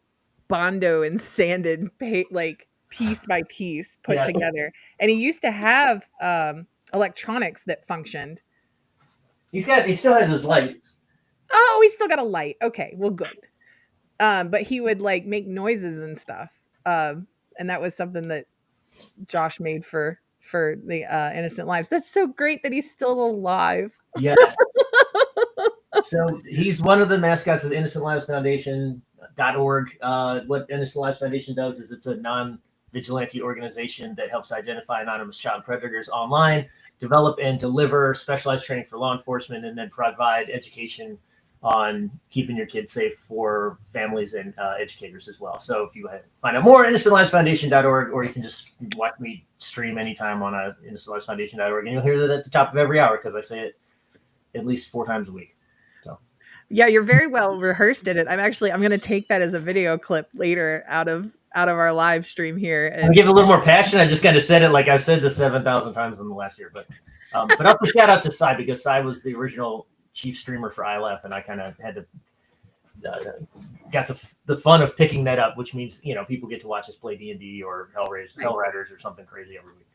Bondo and sanded, like piece by piece put together. And he used to have electronics that functioned. He still has his light. Oh, he's still got a light. Okay, well, good. But he would like make noises and stuff. And that was something that Josh made for the Innocent Lives. That's so great that he's still alive. Yes. So he's one of the mascots of the Innocent Lives Foundation.org. What Innocent Lives Foundation does is it's a non-vigilante organization that helps identify anonymous child predators online, develop and deliver specialized training for law enforcement, and then provide education on keeping your kids safe for families and educators as well. So if you find out more, InnocentLivesFoundation.org, or you can just watch me stream anytime on InnocentLivesFoundation.org, and you'll hear that at the top of every hour because I say it at least 4 times a week. So yeah, you're very well rehearsed in it. I'm going to take that as a video clip later out of our live stream here. And give it a little more passion. I just kind of said it like I've said this 7,000 times in the last year, but also shout out to Cy because Cy was the original chief streamer for ILF, and I kind of had to got the fun of picking that up, which means people get to watch us play D&D or Hellriders or something crazy every week.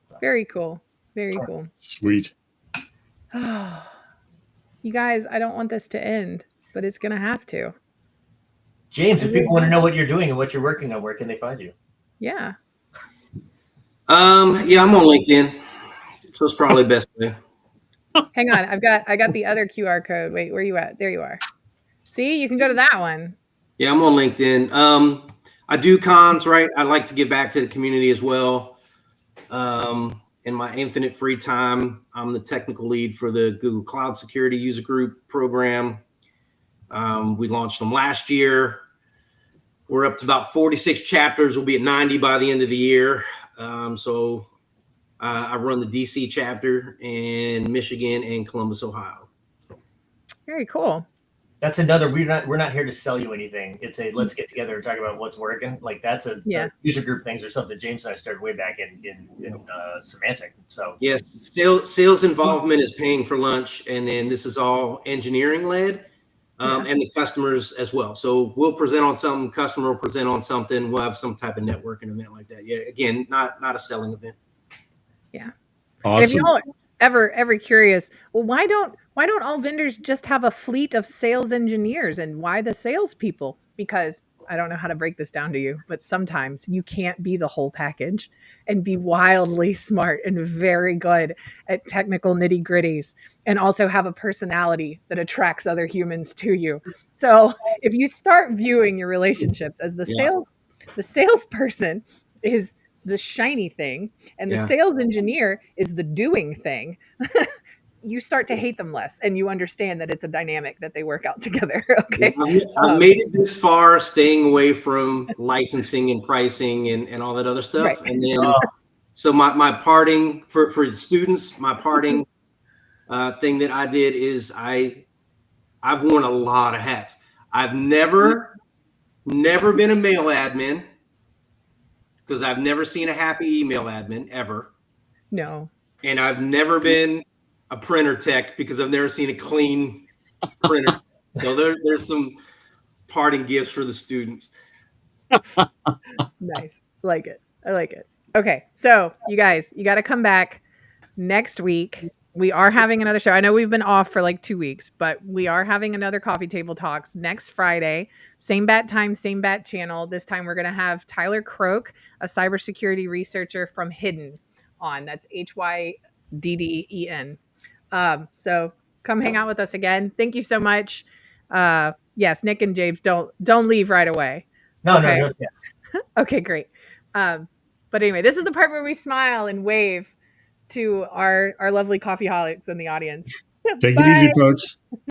So. Very cool. Very cool. Sweet. You guys, I don't want this to end, but it's gonna have to. James, if people want to know what you're doing and what you're working on, where can they find you? Yeah. Yeah, I'm on LinkedIn, so it's probably the best way. Hang on, I got the other QR code. Wait, where you at? There you are. See, you can go to that one. Yeah, I'm on LinkedIn. I do cons, right? I like to give back to the community as well. In my infinite free time, I'm the technical lead for the Google Cloud Security User Group program. We launched them last year. We're up to about 46 chapters. We'll be at 90 by the end of the year. I run the DC chapter in Michigan and Columbus, Ohio. Very cool. That's another. We're not here to sell you anything. It's a let's get together and talk about what's working. Like that's a user group things or something. James and I started way back in Semantic. So yes, sales involvement is paying for lunch, and then this is all engineering led, and the customers as well. So we'll present on something, customer will present on something. We'll have some type of networking event like that. Yeah, again, not a selling event. Yeah. Awesome. And if y'all ever curious, well, why don't all vendors just have a fleet of sales engineers, and why the salespeople? Because I don't know how to break this down to you, but sometimes you can't be the whole package and be wildly smart and very good at technical nitty gritties and also have a personality that attracts other humans to you. So if you start viewing your relationships as the salesperson is the shiny thing and the sales engineer is the doing thing, you start to hate them less, and you understand that it's a dynamic that they work out together. Okay. I've made it this far, staying away from licensing and pricing and all that other stuff. Right. And then, so my parting for the students, my parting thing that I did is I've worn a lot of hats. I've never been a mail admin, because I've never seen a happy email admin ever. No. And I've never been a printer tech, because I've never seen a clean printer. So there's some parting gifts for the students. Nice. I like it. Okay. So you guys, you got to come back next week. We are having another show. I know we've been off for like 2 weeks, but we are having another Coffee Table Talks next Friday. Same bat time, same bat channel. This time we're going to have Tyler Croak, a cybersecurity researcher from Hidden, on. That's HYDDEN. So come hang out with us again. Thank you so much. Yes, Nick and James, don't leave right away. No. Yes. Okay, great. But anyway, this is the part where we smile and wave to our lovely coffeeholics in the audience. Take it easy, folks.